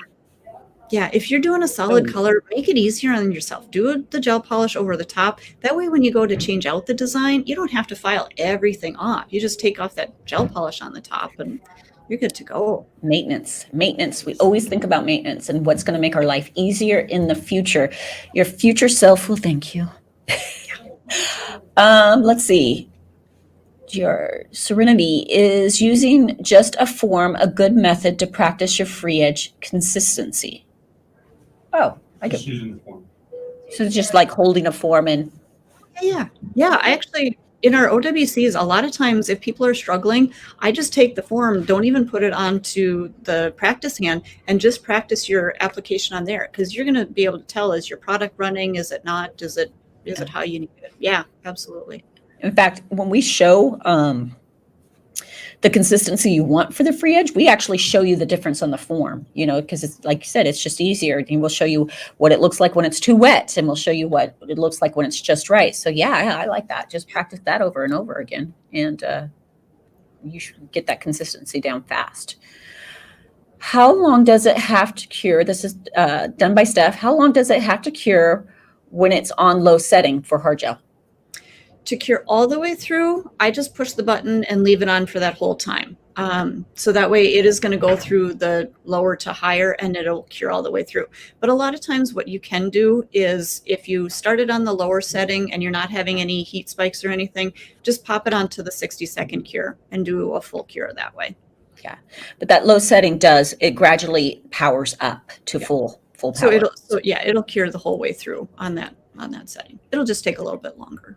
[SPEAKER 3] if you're doing a solid color, make it easier on yourself. Do the gel polish over the top. That way, when you go to change out the design, you don't have to file everything off. You just take off that gel polish on the top and you're good to go. Maintenance.
[SPEAKER 2] We always think about maintenance and what's going to make our life easier in the future. Your future self will thank you. Let's see. Your Serenity is using just a form, a good method to practice your free edge consistency. Oh, I get.
[SPEAKER 4] Just using the form.
[SPEAKER 2] So it's just like holding a form and.
[SPEAKER 3] Yeah. I actually, in our OWCs, a lot of times if people are struggling, I just take the form, don't even put it onto the practice hand, and just practice your application on there, because you're going to be able to tell, is your product running? Is it not? Is it how you need it? Yeah, absolutely.
[SPEAKER 2] In fact, when we show the consistency you want for the free edge, we actually show you the difference on the form, because it's like you said, it's just easier. And we'll show you what it looks like when it's too wet, and we'll show you what it looks like when it's just right. So I like that. Just practice that over and over again, and you should get that consistency down fast. How long does it have to cure? This is done by Steph. How long does it have to cure when it's on low setting for hard gel?
[SPEAKER 3] To cure all the way through, I just push the button and leave it on for that whole time. So that way it is going to go through the lower to higher and it'll cure all the way through. But a lot of times what you can do is, if you started on the lower setting and you're not having any heat spikes or anything, just pop it onto the 60-second cure and do a full cure that way.
[SPEAKER 2] Yeah. But that low setting it gradually powers up to full power.
[SPEAKER 3] So it'll cure the whole way through on that setting. It'll just take a little bit longer.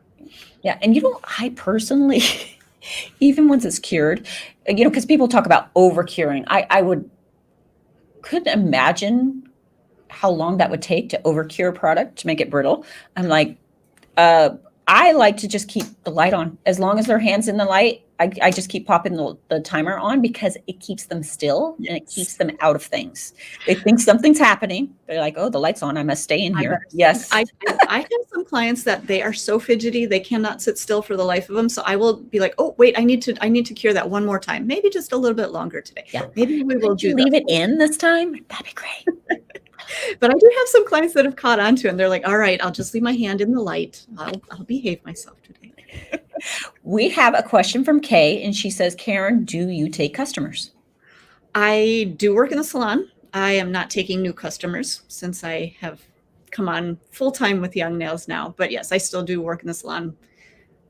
[SPEAKER 2] Yeah. And I personally, even once it's cured, because people talk about over curing, couldn't imagine how long that would take to over cure a product to make it brittle. I'm like, I like to just keep the light on as long as their hand's in the light. I just keep popping the timer on, because it keeps them still and it keeps them out of things. They think something's happening. They're like, oh, the light's on. I must stay in here. Yes.
[SPEAKER 3] I have some clients that they are so fidgety, they cannot sit still for the life of them. So I will be like, oh, wait, I need to cure that one more time. Maybe just a little bit longer today.
[SPEAKER 2] Yeah.
[SPEAKER 3] Maybe we will
[SPEAKER 2] leave it in this time. That'd be great.
[SPEAKER 3] But I do have some clients that have caught on to it, and they're like, all right, I'll just leave my hand in the light. I'll behave myself today.
[SPEAKER 2] We have a question from Kay, and she says, Karen, do you take customers?
[SPEAKER 3] I do work in the salon. I am not taking new customers since I have come on full time with Young Nails now. But yes, I still do work in the salon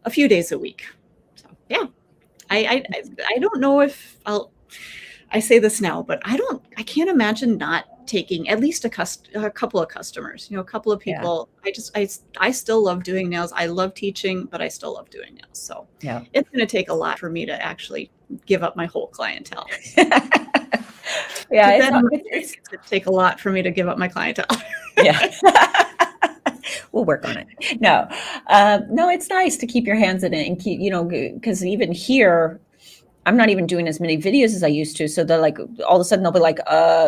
[SPEAKER 3] a few days a week. So yeah, I don't know if I say this now, but I can't imagine not taking at least a couple of customers, a couple of people. Yeah. I still love doing nails. I love teaching, but I still love doing nails. So yeah, it's going to take a lot for me to actually give up my whole clientele.
[SPEAKER 2] Yeah,
[SPEAKER 3] it's going to take a lot for me to give up my clientele.
[SPEAKER 2] Yeah. We'll work on it. No, it's nice to keep your hands in it and keep, because even here, I'm not even doing as many videos as I used to. So they're like, all of a sudden they'll be like,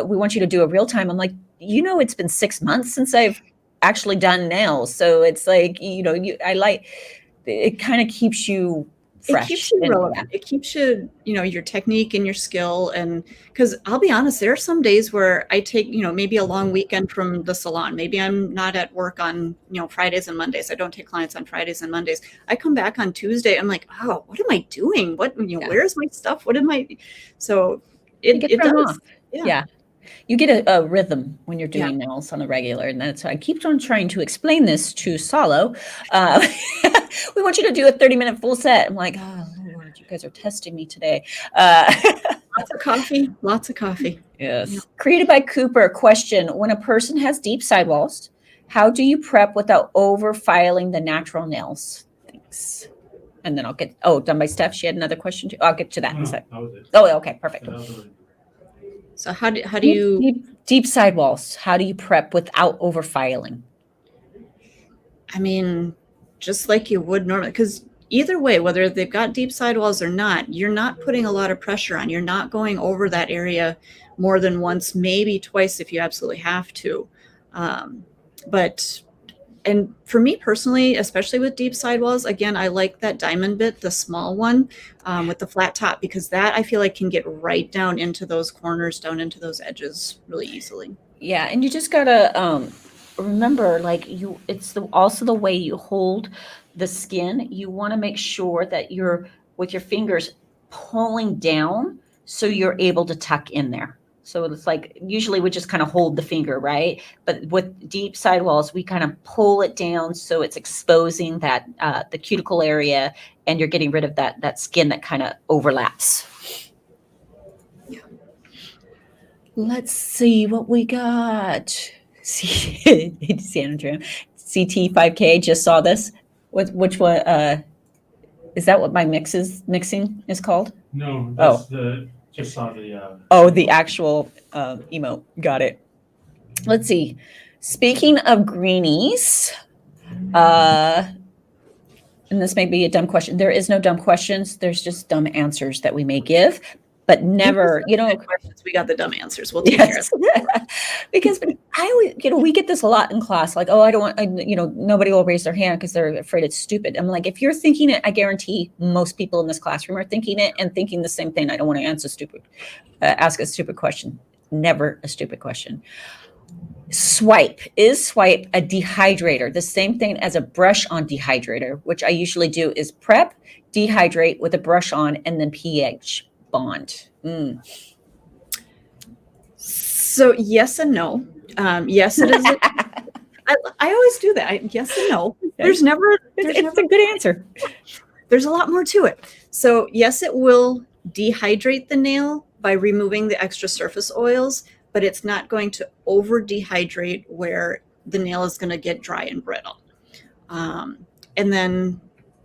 [SPEAKER 2] we want you to do a real time. I'm like, it's been 6 months since I've actually done nails. So it's like, it kind of keeps you fresh.
[SPEAKER 3] It keeps you
[SPEAKER 2] and-
[SPEAKER 3] relevant. It keeps you, your technique and your skill. And because I'll be honest, there are some days where I take, maybe a long weekend from the salon. Maybe I'm not at work on, Fridays and Mondays. I don't take clients on Fridays and Mondays. I come back on Tuesday. I'm like, oh, what am I doing? Where's my stuff? What am I? So
[SPEAKER 2] You get
[SPEAKER 3] it
[SPEAKER 2] thrown
[SPEAKER 3] does.
[SPEAKER 2] off. Yeah. You get a rhythm when you're doing
[SPEAKER 3] Yeah.
[SPEAKER 2] nails on a regular. And that's why I keep on trying to explain this to Salo. We want you to do a 30-minute full set. I'm like, oh, Lord, you guys are testing me today.
[SPEAKER 3] Lots of coffee. Lots of coffee.
[SPEAKER 2] Yes.
[SPEAKER 3] Yeah.
[SPEAKER 2] Created by Cooper. Question. When a person has deep sidewalls, how do you prep without over-filing the natural nails? Thanks. And then I'll get, done by Steph. She had another question too. I'll get to that in a
[SPEAKER 4] No,
[SPEAKER 2] sec.
[SPEAKER 4] that was it.
[SPEAKER 2] Oh, okay. Perfect.
[SPEAKER 4] That was it.
[SPEAKER 3] So how do you?
[SPEAKER 2] Deep sidewalls. How do you prep without over-filing?
[SPEAKER 3] I mean, just like you would normally, because either way, whether they've got deep sidewalls or not, you're not putting a lot of pressure on. You're not going over that area more than once, maybe twice if you absolutely have to. And for me personally, especially with deep sidewalls, again, I like that diamond bit, the small one with the flat top, because that I feel like can get right down into those corners, down into those edges really easily.
[SPEAKER 2] Yeah, and you just gotta remember, like it's also the way you hold the skin. You want to make sure that you're with your fingers pulling down so you're able to tuck in there. So it's like usually we just kind of hold the finger, right? But with deep sidewalls, we kind of pull it down so it's exposing that the cuticle area, and you're getting rid of that skin that kind of overlaps.
[SPEAKER 3] Yeah.
[SPEAKER 2] Let's see what we got. See, Sandra, CT 5K just saw this. Which one? Is that what my mixing is called?
[SPEAKER 4] No, that's just saw the.
[SPEAKER 2] The actual emote. Got it. Let's see. Speaking of greenies, and this may be a dumb question. There is no dumb questions. There's just dumb answers that we may give, but never,
[SPEAKER 3] Questions, we got the dumb answers. We'll take care of
[SPEAKER 2] yes. Because I always, we get this a lot in class. Like, I don't want, nobody will raise their hand because they're afraid it's stupid. I'm like, if you're thinking it, I guarantee most people in this classroom are thinking it and thinking the same thing. I don't want to ask a stupid question. Never a stupid question. Swipe. Is swipe a dehydrator? The same thing as a brush on dehydrator, which I usually do is prep, dehydrate with a brush on, and then pH bond.
[SPEAKER 3] So yes and no. Yes, it is. I always do that. Yes and no. There's never.
[SPEAKER 2] It's a good answer.
[SPEAKER 3] There's a lot more to it. So yes, it will dehydrate the nail by removing the extra surface oils, but it's not going to over dehydrate where the nail is going to get dry and brittle. And then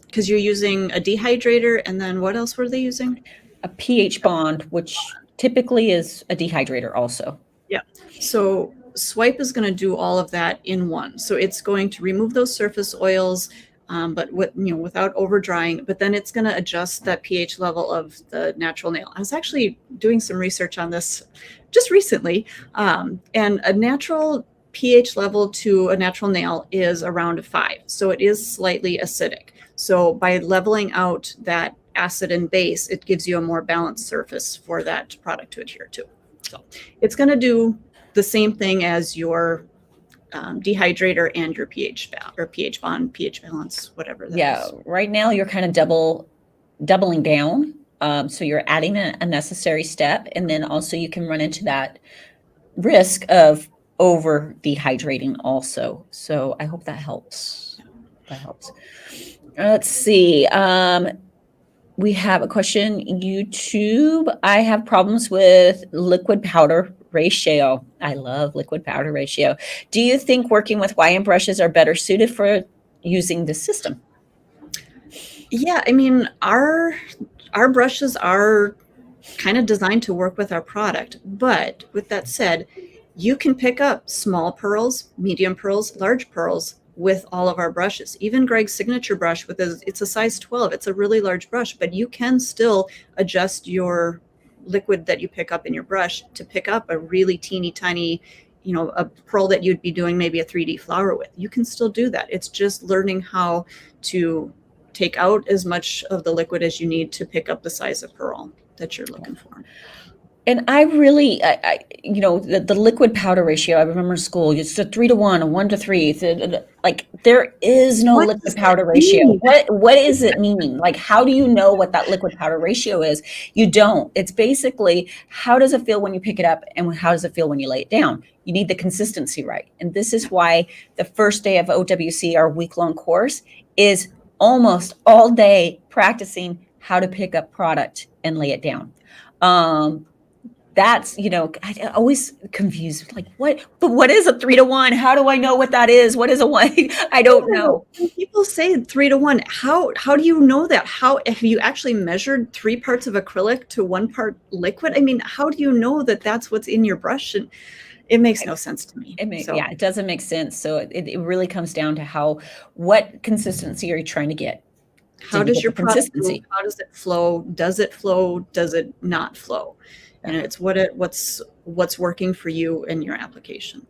[SPEAKER 3] because you're using a dehydrator, and then what else were they using?
[SPEAKER 2] A pH bond, which typically is a dehydrator also.
[SPEAKER 3] Yeah. So swipe is going to do all of that in one. So it's going to remove those surface oils, but without over drying. But then it's going to adjust that pH level of the natural nail. I was actually doing some research on this just recently, and a natural pH level to a natural nail is around 5. So it is slightly acidic. So by leveling out that acid and base, it gives you a more balanced surface for that product to adhere to. So it's going to do the same thing as your dehydrator and your pH bond, pH balance, whatever that is.
[SPEAKER 2] Right now you're kind of doubling down. So you're adding a necessary step, and then also you can run into that risk of over dehydrating also. So I hope that helps. Let's see. We have a question. YouTube. I have problems with liquid powder ratio. I love liquid powder ratio. Do you think working with YM brushes are better suited for using this system?
[SPEAKER 3] Yeah, I mean, our brushes are kind of designed to work with our product. But with that said, you can pick up small pearls, medium pearls, large pearls with all of our brushes. Even Greg's signature brush it's a size 12. It's a really large brush, but you can still adjust your liquid that you pick up in your brush to pick up a really teeny tiny, a pearl that you'd be doing maybe a 3D flower with. You can still do that. It's just learning how to take out as much of the liquid as you need to pick up the size of pearl that you're looking for.
[SPEAKER 2] And I really, the liquid powder ratio, I remember in school, it's a 3 to 1, a 1 to 3. Like there is no
[SPEAKER 3] What
[SPEAKER 2] liquid
[SPEAKER 3] does
[SPEAKER 2] powder
[SPEAKER 3] that
[SPEAKER 2] ratio.
[SPEAKER 3] mean?
[SPEAKER 2] What does it mean? Like, how do you know what that liquid powder ratio is? You don't. It's basically, how does it feel when you pick it up and how does it feel when you lay it down? You need the consistency right. And this is why the first day of OWC, our week-long course, is almost all day practicing how to pick up product and lay it down. That's, I always confused, like what is a 3 to 1? How do I know what that is? What is a 1? I don't know.
[SPEAKER 3] When people say 3 to 1, how do you know that? How, if you actually measured 3 parts of acrylic to 1 part liquid? I mean, how do you know that that's what's in your brush? And it makes no sense to me.
[SPEAKER 2] Yeah, it doesn't make sense. So it really comes down to what consistency are you trying to get?
[SPEAKER 3] How does your product move? How does it flow? Does it flow? Does it not flow? And it's what's working for you in your application.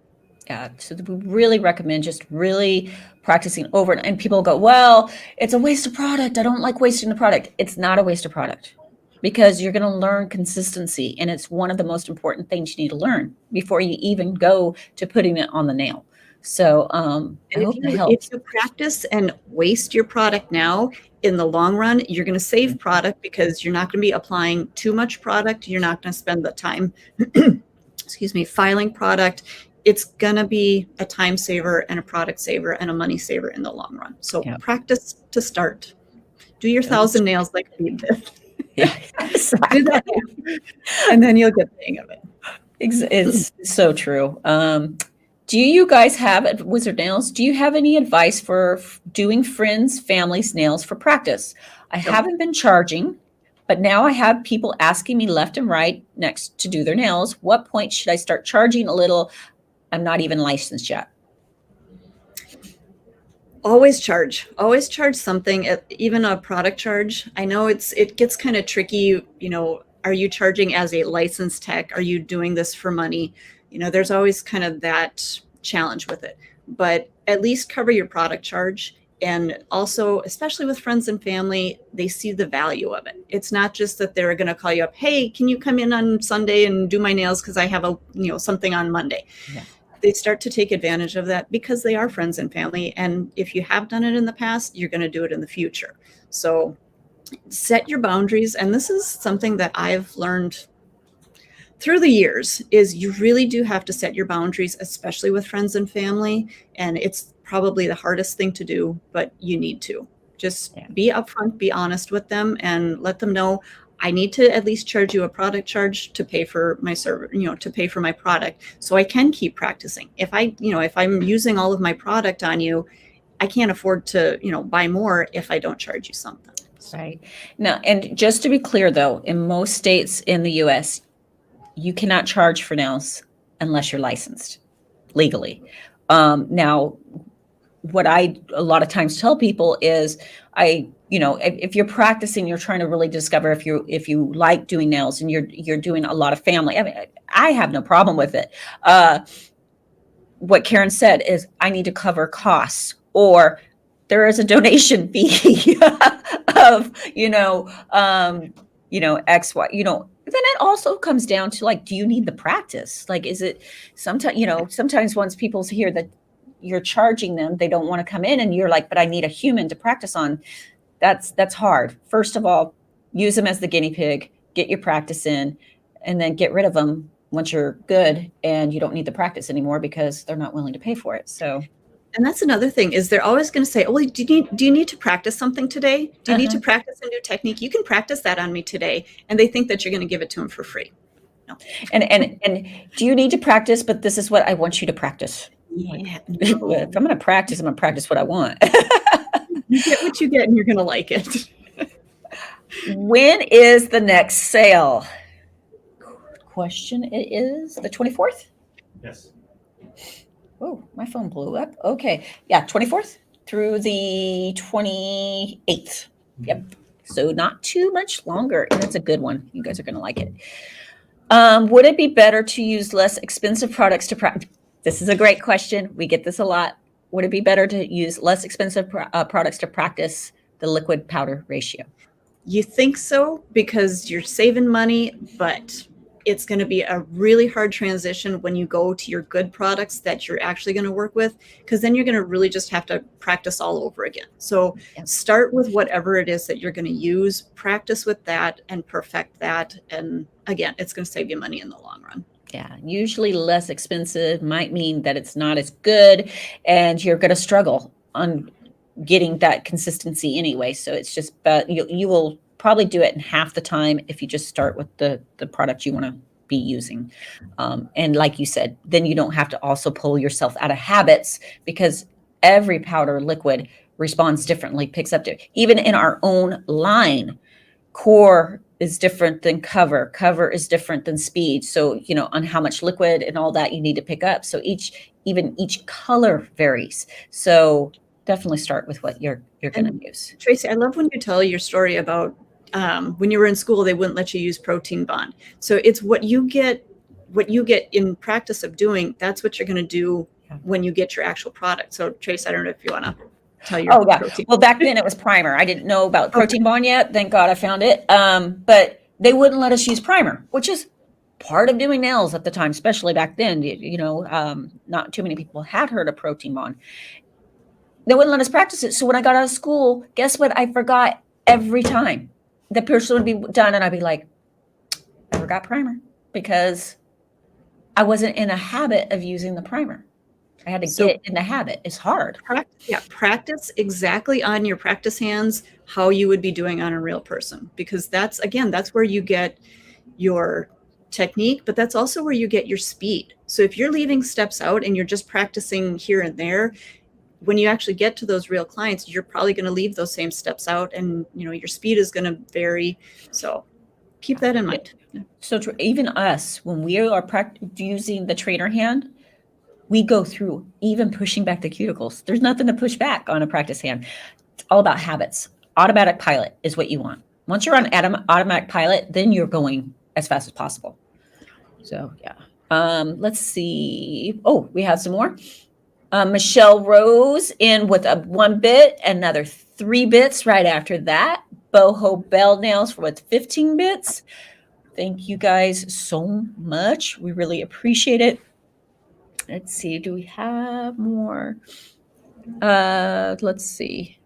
[SPEAKER 2] Yeah, so we really recommend just really practicing over and people go, well, it's a waste of product. I don't like wasting the product. It's not a waste of product because you're going to learn consistency. And it's one of the most important things you need to learn before you even go to putting it on the nail. So I hope that helps.
[SPEAKER 3] If you practice and waste your product now, in the long run, you're going to save product because you're not going to be applying too much product. You're not going to spend the time, filing product. It's going to be a time saver and a product saver and a money saver in the long run. So practice to start. Do your 1,000 nails like we did.
[SPEAKER 2] Yeah,
[SPEAKER 3] do that, and then you'll get the hang of it.
[SPEAKER 2] It's so true. Do you guys have at Wizard Nails? Do you have any advice for doing friends, family's nails for practice? I haven't been charging, but now I have people asking me left and right next to do their nails. What point should I start charging a little? I'm not even licensed yet.
[SPEAKER 3] Always charge something, even a product charge. I know it gets kind of tricky. Are you charging as a licensed tech? Are you doing this for money? There's always kind of that challenge with it, but at least cover your product charge. And also, especially with friends and family, they see the value of it. It's not just that they're going to call you up, hey, can you come in on Sunday and do my nails because I have something on Monday. Yeah. They start to take advantage of that because they are friends and family. And if you have done it in the past, you're going to do it in the future. So set your boundaries. And this is something that I've learned through the years, is you really do have to set your boundaries, especially with friends and family. And it's probably the hardest thing to do, but you need to just be upfront, be honest with them, and let them know, I need to at least charge you a product charge to pay for my server, to pay for my product, so I can keep practicing. If I'm using all of my product on you, I can't afford to, buy more if I don't charge you something.
[SPEAKER 2] Right. Now, and just to be clear though, in most states in the US, you cannot charge for nails unless you're licensed legally. Now, what I a lot of times tell people is, if you're practicing, you're trying to really discover if you like doing nails and you're doing a lot of family. I mean, I have no problem with it. What Karen said is, I need to cover costs, or there is a donation fee of X, Y, then it also comes down to, like, do you need the practice? Like, is it sometimes once people hear that you're charging them, they don't want to come in, and you're like, but I need a human to practice on. That's hard. First of all, use them as the guinea pig, get your practice in, and then get rid of them once you're good and you don't need the practice anymore because they're not willing to pay for it. So.
[SPEAKER 3] And that's another thing, is they're always going to say, well, do you need to practice something today? Do you need to practice a new technique? You can practice that on me today. And they think that you're going to give it to them for free. No.
[SPEAKER 2] And do you need to practice? But this is what I want you to practice.
[SPEAKER 3] Yeah.
[SPEAKER 2] No. If I'm going to practice, I'm going to practice what I want.
[SPEAKER 3] You get what you get and you're going to like it.
[SPEAKER 2] When is the next sale? Question, it is the 24th?
[SPEAKER 4] Yes.
[SPEAKER 2] Oh, my phone blew up. Okay. Yeah, 24th through the 28th. Yep. So not too much longer. And it's a good one. You guys are going to like it. Would it be better to use less expensive products to practice? This is a great question. We get this a lot. Would it be better to use less expensive products to practice the liquid powder ratio?
[SPEAKER 3] You think so because you're saving money, but it's going to be a really hard transition when you go to your good products that you're actually going to work with, because then you're going to really just have to practice all over again. So start with whatever it is that you're going to use, practice with that and perfect that. And again, it's going to save you money in the long run.
[SPEAKER 2] Yeah, usually less expensive might mean that it's not as good and you're going to struggle on getting that consistency anyway. So it's just, you will probably do it in half the time if you just start with the product you want to be using. And like you said, then you don't have to also pull yourself out of habits, because every powder liquid responds differently, picks up even in our own line. Core is different than cover is different than speed. So, on how much liquid and all that you need to pick up. So each color varies. So definitely start with what you're going to use.
[SPEAKER 3] Tracy, I love when you tell your story about when you were in school, they wouldn't let you use protein bond. So it's what you get in practice of doing. That's what you're going to do when you get your actual product. So Tracy, I don't know if you want to tell your protein.
[SPEAKER 2] Well, back then it was primer. I didn't know about protein bond yet. Thank God I found it. But they wouldn't let us use primer, which is part of doing nails at the time, especially back then. Not too many people had heard of protein bond. They wouldn't let us practice it. So when I got out of school, guess what? I forgot every time. The person would be done and I'd be like, I forgot primer, because I wasn't in a habit of using the primer. I had to get in the habit. It's hard.
[SPEAKER 3] Practice exactly on your practice hands how you would be doing on a real person, because that's where you get your technique, but that's also where you get your speed. So if you're leaving steps out and you're just practicing here and there, when you actually get to those real clients, you're probably going to leave those same steps out, and your speed is going to vary. So keep that in mind.
[SPEAKER 2] So even us, when we are using the trainer hand, we go through even pushing back the cuticles. There's nothing to push back on a practice hand. It's all about habits. Automatic pilot is what you want. Once you're on automatic pilot, then you're going as fast as possible. So yeah. Let's see. Oh, we have some more. Michelle Rose in with a 1 bit, another 3 bits right after that. Boho Bell Nails with 15 bits. Thank you guys so much. We really appreciate it. Let's see. Do we have more? Let's see.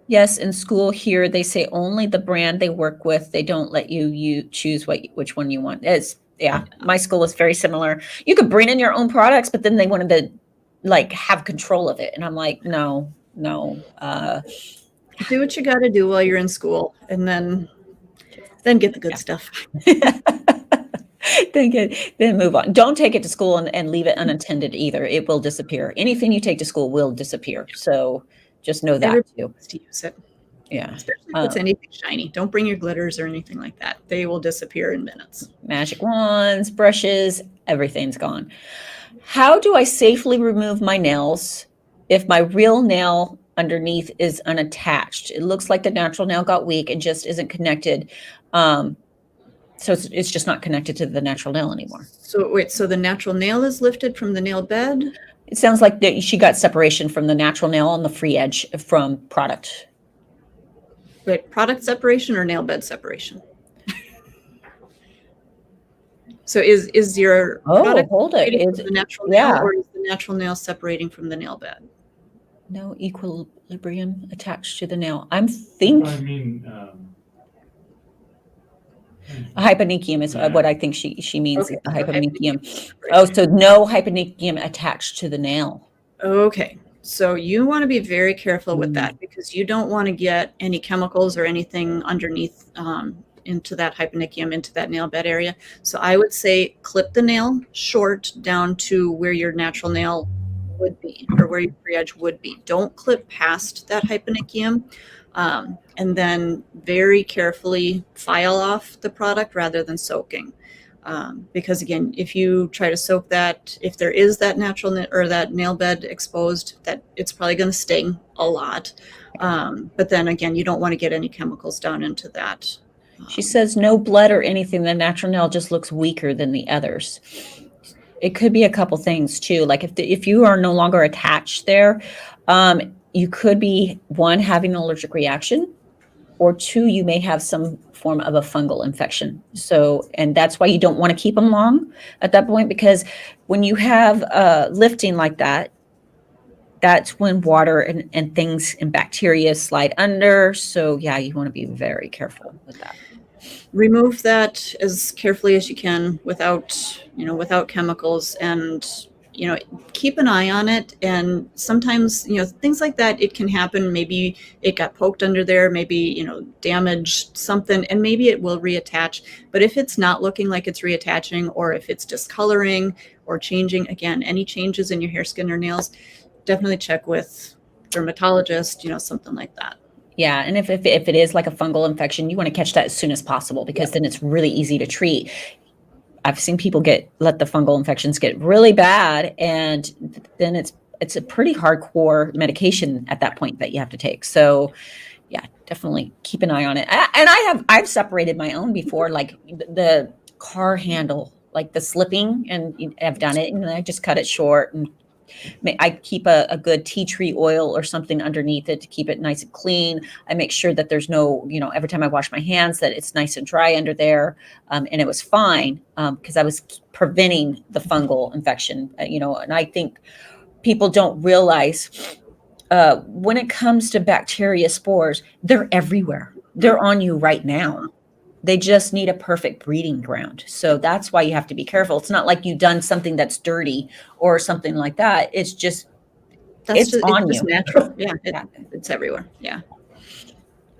[SPEAKER 2] Yes, in school here, they say only the brand they work with. They don't let you choose which one you want. My school is very similar. You could bring in your own products, but then they wanted to have control of it. And I'm like, no.
[SPEAKER 3] Do what you got to do while you're in school, and then get the good stuff.
[SPEAKER 2] Then move on. Don't take it to school and leave it unattended either. It will disappear. Anything you take to school will disappear. So just know that too.
[SPEAKER 3] To use it.
[SPEAKER 2] Yeah.
[SPEAKER 3] Especially if it's anything shiny. Don't bring your glitters or anything like that. They will disappear in minutes.
[SPEAKER 2] Magic wands, brushes, everything's gone. How do I safely remove my nails if my real nail underneath is unattached? It looks like the natural nail got weak and just isn't connected. So it's just not connected to the natural nail anymore.
[SPEAKER 3] So wait, so the natural nail is lifted from the nail bed?
[SPEAKER 2] It sounds like she got separation from the natural nail on the free edge from product.
[SPEAKER 3] Wait, product separation or nail bed separation? So is your product separating from the natural nail, or is the natural nail separating from the nail bed?
[SPEAKER 2] No equilibrium attached to the nail. I'm thinking. A hyponychium is what I think she means. Okay. A hyponychium. Oh, so no hyponychium attached to the nail.
[SPEAKER 3] Okay. So you want to be very careful with that, because you don't want to get any chemicals or anything underneath into that hyponychium, into that nail bed area. So I would say clip the nail short down to where your natural nail would be, or where your free edge would be. Don't clip past that hyponychium. And then very carefully file off the product rather than soaking. Because again, if you try to soak that, if there is that natural or that nail bed exposed, that it's probably going to sting a lot. But then again, you don't want to get any chemicals down into that.
[SPEAKER 2] She says no blood or anything. The natural nail just looks weaker than the others. It could be a couple things too. Like if you are no longer attached there, you could be, one, having an allergic reaction, or two, you may have some form of a fungal infection. So, and that's why you don't want to keep them long at that point, because when you have lifting like that, that's when water and things and bacteria slide under. So yeah, you want to be very careful with that.
[SPEAKER 3] Remove that as carefully as you can without, without chemicals, and, keep an eye on it. And sometimes, things like that, it can happen. Maybe it got poked under there, maybe, damaged something, and maybe it will reattach. But if it's not looking like it's reattaching, or if it's discoloring or changing, again, any changes in your hair, skin, or nails, definitely check with dermatologist, something like that.
[SPEAKER 2] Yeah, and if it is like a fungal infection, you want to catch that as soon as possible, because then it's really easy to treat. I've seen people let the fungal infections get really bad, and then it's a pretty hardcore medication at that point that you have to take. So yeah, definitely keep an eye on it. And I've separated my own before, like the car handle, like the slipping, and I've done it, and I just cut it short, and I keep a good tea tree oil or something underneath it to keep it nice and clean. I make sure that there's no, every time I wash my hands, that it's nice and dry under there. And it was fine because I was preventing the fungal infection, and I think people don't realize when it comes to bacteria, spores, they're everywhere. They're on you right now. They just need a perfect breeding ground. So that's why you have to be careful. It's not like you've done something that's dirty or something like that. It's just, it's on you.
[SPEAKER 3] Natural. Yeah, it's everywhere. Yeah.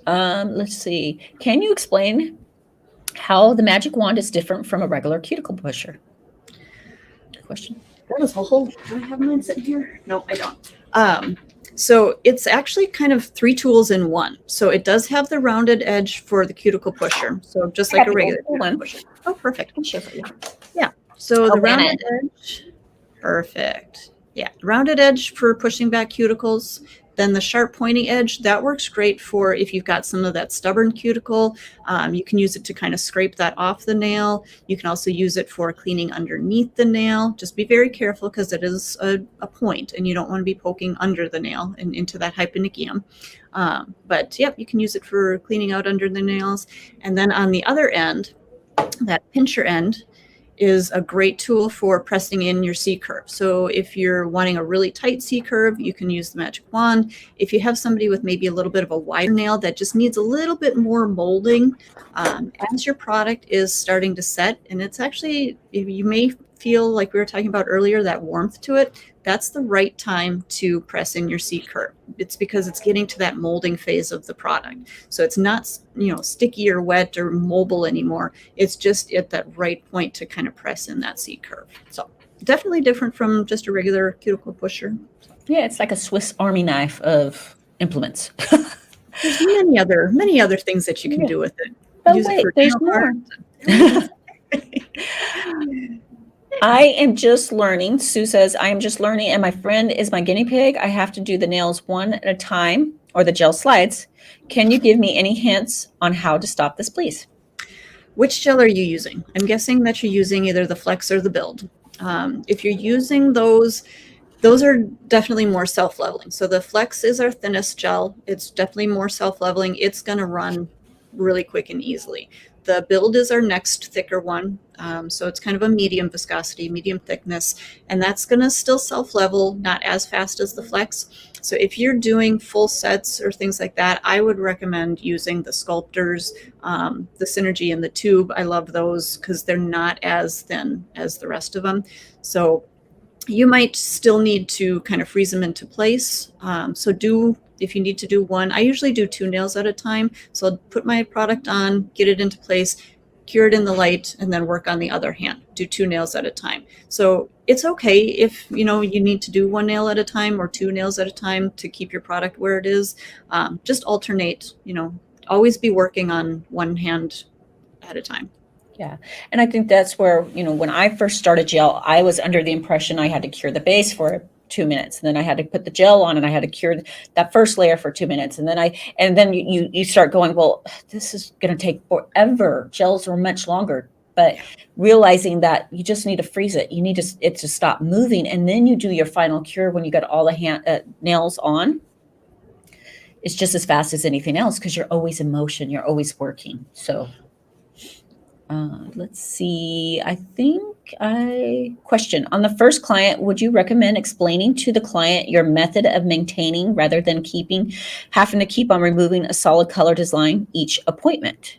[SPEAKER 2] Let's see. Can you explain how the magic wand is different from a regular cuticle pusher? Question.
[SPEAKER 3] That was a whole. Do I have mine sitting here? No, I don't. So it's actually kind of 3 tools in one. So it does have the rounded edge for the cuticle pusher. So just like a regular cuticle pusher. Oh, perfect. Yeah. So the rounded edge. Perfect. Yeah. Rounded edge for pushing back cuticles. Then the sharp pointing edge, that works great for if you've got some of that stubborn cuticle. You can use it to kind of scrape that off the nail. You can also use it for cleaning underneath the nail. Just be very careful because it is a point, and you don't want to be poking under the nail and into that hyponychium. But yep, you can use it for cleaning out under the nails. And then on the other end, that pincher end is a great tool for pressing in your C curve. So if you're wanting a really tight C curve, you can use the magic wand. If you have somebody with maybe a little bit of a wider nail that just needs a little bit more molding, as your product is starting to set, and it's actually, you may feel like we were talking about earlier, that warmth to it, that's the right time to press in your C curve. It's because it's getting to that molding phase of the product. So it's not, sticky or wet or mobile anymore. It's just at that right point to kind of press in that C curve. So definitely different from just a regular cuticle pusher.
[SPEAKER 2] Yeah, it's like a Swiss Army knife of implements.
[SPEAKER 3] There's many other things that you can do with it.
[SPEAKER 2] But use wait, it for there's more. I am just learning. Sue says, I am just learning, and my friend is my guinea pig. I have to do the nails one at a time, or the gel slides. Can you give me any hints on how to stop this, please?
[SPEAKER 3] Which gel are you using? I'm guessing that you're using either the Flex or the Build. If you're using those are definitely more self-leveling. So the Flex is our thinnest gel. It's definitely more self-leveling. It's going to run really quick and easily. The Build is our next thicker one. So it's kind of a medium viscosity, medium thickness, and that's going to still self-level, not as fast as the Flex. So if you're doing full sets or things like that, I would recommend using the Sculptors, the Synergy, and the Tube. I love those because they're not as thin as the rest of them. So you might still need to kind of freeze them into place. If you need to do one, I usually do 2 nails at a time. So I'll put my product on, get it into place, cure it in the light, and then work on the other hand. Do 2 nails at a time. So it's okay if you need to do 1 nail at a time or 2 nails at a time to keep your product where it is. Just alternate. Always be working on one hand at a time.
[SPEAKER 2] Yeah. And I think that's where, when I first started gel, I was under the impression I had to cure the base for 2 minutes, and then I had to put the gel on, and I had to cure that first layer for 2 minutes, and then you start going, well, this is going to take forever. Gels are much longer, but realizing that you just need to freeze it, you need it to stop moving, and then you do your final cure when you got all the nails on. it's just as fast as anything else because you're always in motion, you're always working. So let's see. Question on the first client, would you recommend explaining to the client your method of maintaining rather than having to keep on removing a solid color design each appointment?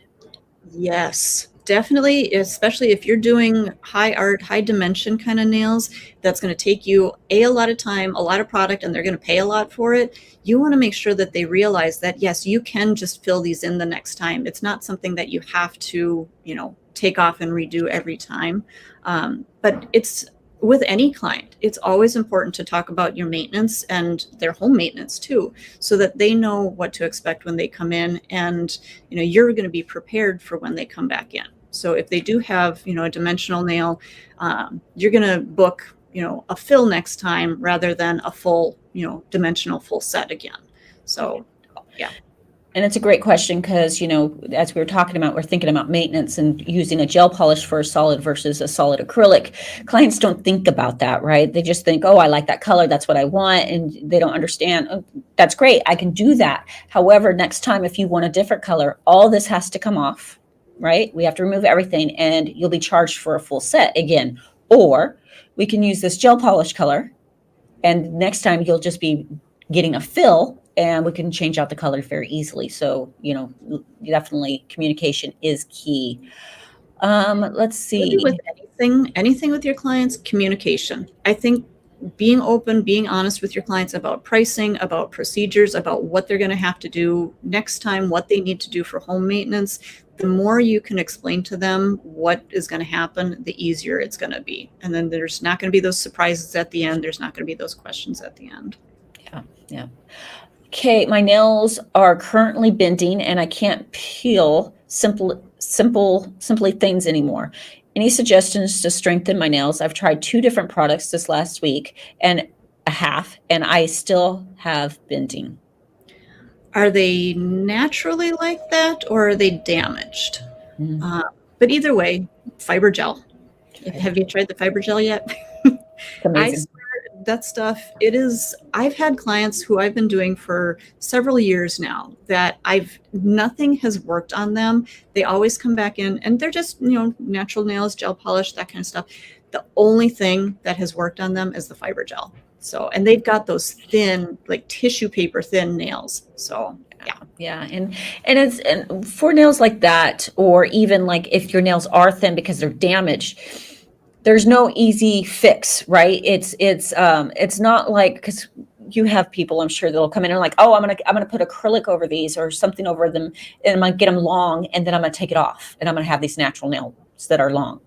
[SPEAKER 3] Yes, definitely, especially if you're doing high art, high dimension kind of nails, that's going to take you a lot of time, a lot of product, and they're going to pay a lot for it. You want to make sure that they realize that, yes, you can just fill these in the next time. It's not something that you have to, take off and redo every time. But it's with any client, it's always important to talk about your maintenance and their home maintenance too, so that they know what to expect when they come in, and you're going to be prepared for when they come back in. So if they do have a dimensional nail, you're going to book a fill next time rather than a full dimensional full set again. So yeah.
[SPEAKER 2] And it's a great question because, as we were talking about, we're thinking about maintenance and using a gel polish for a solid versus a solid acrylic. Clients don't think about that, right? They just think, oh, I like that color. That's what I want. And they don't understand. Oh, that's great. I can do that. However, next time, if you want a different color, all this has to come off, right? We have to remove everything and you'll be charged for a full set again. Or we can use this gel polish color and next time you'll just be getting a fill and we can change out the color very easily. So, definitely communication is key. Let's see.
[SPEAKER 3] With anything with your clients, communication. I think being open, being honest with your clients about pricing, about procedures, about what they're going to have to do next time, what they need to do for home maintenance, the more you can explain to them what is going to happen, the easier it's going to be. And then there's not going to be those surprises at the end. There's not going to be those questions at the end.
[SPEAKER 2] Yeah. Okay, my nails are currently bending and I can't peel simply things anymore. Any suggestions to strengthen my nails? I've tried 2 different products this last week and a half, and I still have bending.
[SPEAKER 3] Are they naturally like that or are they damaged? But either way, fiber gel. Have you tried the fiber gel yet? I swear that stuff, I've had clients who I've been doing for several years now that nothing has worked on them. They always come back in and they're just, natural nails, gel polish, that kind of stuff. The only thing that has worked on them is the fiber gel. So, and they've got those thin, like tissue paper thin nails. So
[SPEAKER 2] yeah. And for nails like that, or even like if your nails are thin because they're damaged, there's no easy fix, right? It's not like, because you have people, I'm sure, that'll come in and like, oh, I'm gonna put acrylic over these or something over them, and I'm gonna get them long, and then I'm gonna take it off, and I'm gonna have these natural nails that are long.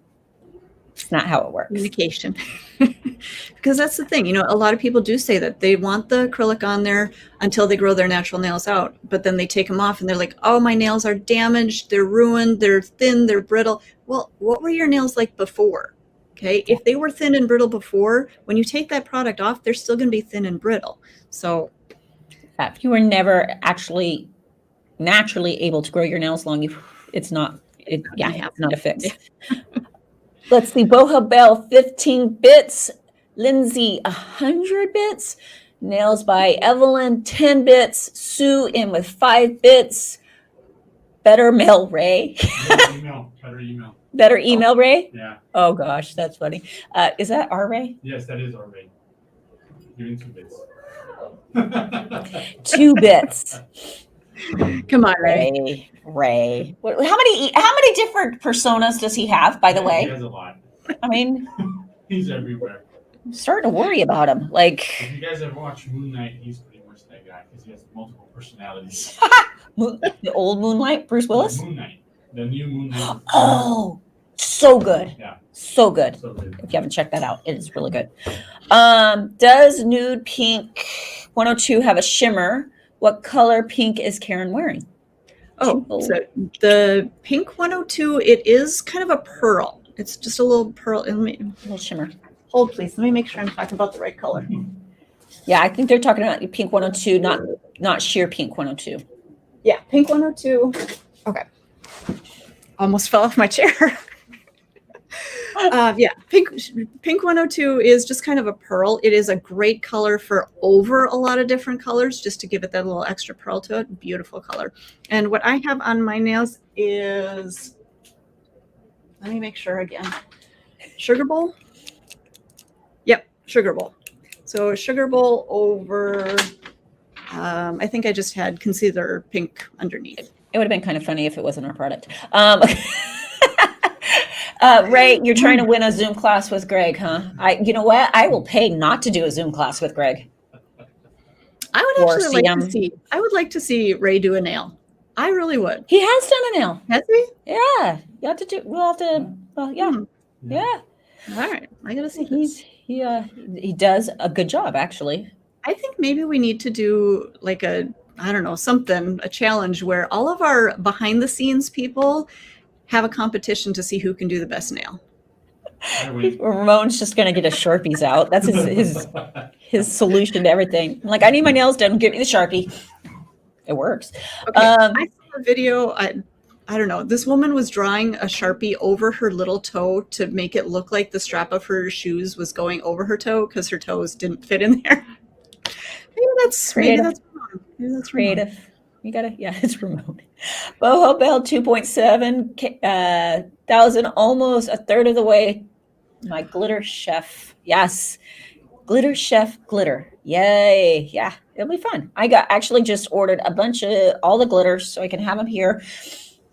[SPEAKER 2] It's not how it works.
[SPEAKER 3] Communication. Because that's the thing, a lot of people do say that they want the acrylic on there until they grow their natural nails out, but then they take them off and they're like, oh, my nails are damaged, they're ruined, they're thin, they're brittle. Well, what were your nails like before? Okay, if they were thin and brittle before, when you take that product off, they're still going to be thin and brittle. So
[SPEAKER 2] if you were never actually naturally able to grow your nails long, it's not a fix. Let's see, Boha Bell, 15 bits. Lindsay, 100 bits. Nails by Evelyn, 10 bits. Sue in with 5 bits. Better mail Ray.
[SPEAKER 4] Better email.
[SPEAKER 2] Better email Ray?
[SPEAKER 4] Yeah.
[SPEAKER 2] Oh gosh, that's funny. Is that our Ray?
[SPEAKER 4] Yes, that is our Ray. Giving 2 bits.
[SPEAKER 2] 2 bits.
[SPEAKER 3] Come on, Ray.
[SPEAKER 2] Ray. How many different personas does he have, by the way?
[SPEAKER 4] He has a lot.
[SPEAKER 2] I mean,
[SPEAKER 4] he's everywhere.
[SPEAKER 2] I'm starting to worry about him. Like,
[SPEAKER 4] if you guys ever watch Moon Knight, he's pretty much that guy because he has multiple personalities.
[SPEAKER 2] The old Moonlight, Bruce Willis?
[SPEAKER 4] Moon Knight. The new Moon Knight.
[SPEAKER 2] Oh, so good.
[SPEAKER 4] Yeah.
[SPEAKER 2] So good. If you haven't checked that out, it is really good. Does Nude Pink 102 have a shimmer? What color pink is Karen wearing?
[SPEAKER 3] Oh, so the Pink 102, it is kind of a pearl. It's just a little pearl.
[SPEAKER 2] A little shimmer.
[SPEAKER 3] Hold, please. Let me make sure I'm talking about the right color.
[SPEAKER 2] Yeah, I think they're talking about Pink 102, not sheer Pink 102.
[SPEAKER 3] Yeah, Pink 102. Okay. Almost fell off my chair. Yeah, pink 102 is just kind of a pearl. It is a great color for over a lot of different colors, just to give it that little extra pearl to it. Beautiful color. And what I have on my nails is, let me make sure again, sugar bowl. Yep, sugar bowl. So sugar bowl over, I think I just had concealer pink underneath.
[SPEAKER 2] It would have been kind of funny if it wasn't our product. Ray, you're trying to win a Zoom class with Greg, huh? You know what? I will pay not to do a Zoom class with Greg.
[SPEAKER 3] I would actually like to see. I would like to see Ray do a nail. I really would.
[SPEAKER 2] He has done a nail.
[SPEAKER 3] Has he?
[SPEAKER 2] Yeah. You have to do. We'll have to. Yeah. Yeah.
[SPEAKER 3] All right. I gotta see.
[SPEAKER 2] He does a good job, actually.
[SPEAKER 3] I think maybe we need to do like a challenge where all of our behind the scenes people have a competition to see who can do the best nail.
[SPEAKER 2] Ramon's just going to get his Sharpies out. That's his solution to everything. I'm like, I need my nails done. Give me the Sharpie. It works.
[SPEAKER 3] Okay. I saw a video. I don't know. This woman was drawing a Sharpie over her little toe to make it look like the strap of her shoes was going over her toe because her toes didn't fit in there. Maybe that's creative. You gotta, it's remote. Boho Bell 2.7 thousand, almost a third of the way. My glitter chef, yes, glitter chef glitter, yay, yeah, it'll be fun. I actually just ordered a bunch of all the glitters so I can have them here.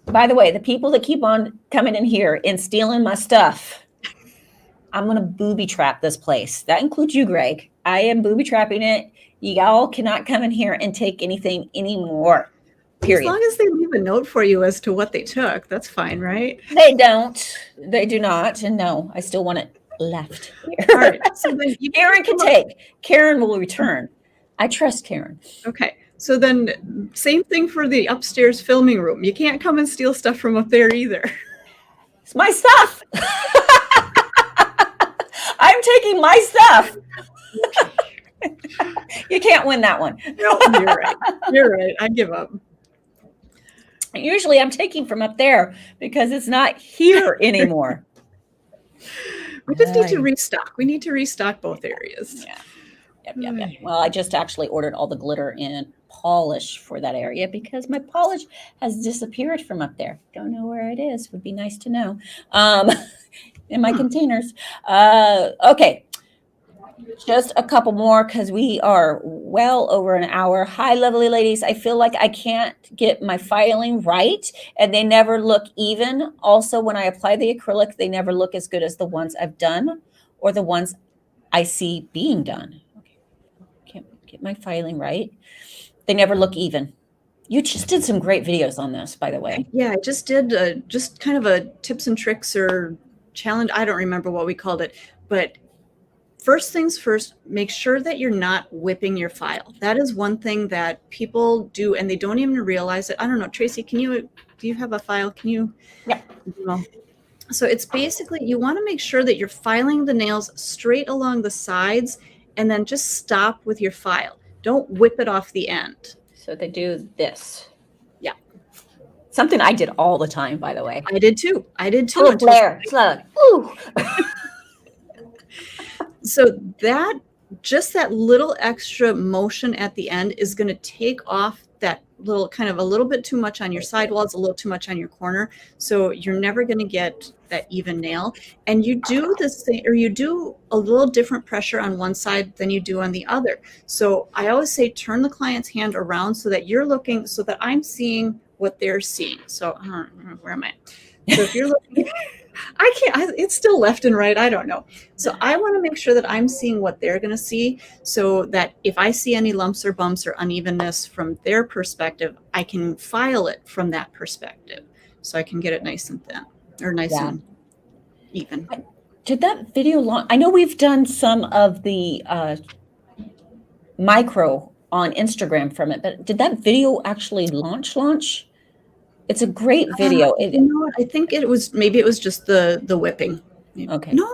[SPEAKER 3] By the way, the people that keep on coming in here and stealing my stuff, I'm gonna booby trap this place. That includes you, Greg. I am booby trapping it. Y'all cannot come in here and take anything anymore. Period. As long as they leave a note for you as to what they took, that's fine, right?
[SPEAKER 2] They don't. They do not. And no, I still want it left here.
[SPEAKER 3] All right. So then
[SPEAKER 2] Karen can take. Karen will return. I trust Karen.
[SPEAKER 3] Okay. So then same thing for the upstairs filming room. You can't come and steal stuff from up there either.
[SPEAKER 2] It's my stuff. I'm taking my stuff. You can't win that one.
[SPEAKER 3] No, you're right. You're right. I give up.
[SPEAKER 2] Usually I'm taking from up there because it's not here anymore.
[SPEAKER 3] We just need to restock. We need to restock both areas.
[SPEAKER 2] Yeah. Yep. Well, I just actually ordered all the glitter and polish for that area because my polish has disappeared from up there. Don't know where it is. Would be nice to know. In my containers. Okay. Just a couple more because we are well over an hour. Hi, lovely ladies. I feel like I can't get my filing right and they never look even. Also, when I apply the acrylic, they never look as good as the ones I've done or the ones I see being done. Okay. Can't get my filing right. They never look even. You just did some great videos on this, by the way.
[SPEAKER 3] Yeah, I just did just kind of a tips and tricks or challenge. I don't remember what we called it, but first things first, make sure that you're not whipping your file. That is one thing that people do and they don't even realize it. I don't know, Tracy, do you have a file? Can you?
[SPEAKER 2] Yeah.
[SPEAKER 3] No. So it's basically, you want to make sure that you're filing the nails straight along the sides and then just stop with your file. Don't whip it off the end.
[SPEAKER 2] So they do this.
[SPEAKER 3] Yeah.
[SPEAKER 2] Something I did all the time, by the way.
[SPEAKER 3] I did too.
[SPEAKER 2] Oh, Blair. Ooh.
[SPEAKER 3] So that little extra motion at the end is going to take off that little kind of a little bit too much on your sidewalls, a little too much on your corner. So you're never going to get that even nail. And you do this thing, or you do a little different pressure on one side than you do on the other. So I always say, turn the client's hand around so that you're looking, so that I'm seeing what they're seeing. So where am I? So if you're looking, it's still left and right. I don't know. So I want to make sure that I'm seeing what they're going to see so that if I see any lumps or bumps or unevenness from their perspective, I can file it from that perspective. So I can get it nice and thin or nice and even.
[SPEAKER 2] Did that video launch? I know we've done some of the micro on Instagram from it, but did that video actually launch? It's a great video.
[SPEAKER 3] You know what? I think maybe it was just the whipping.
[SPEAKER 2] Okay.
[SPEAKER 3] No,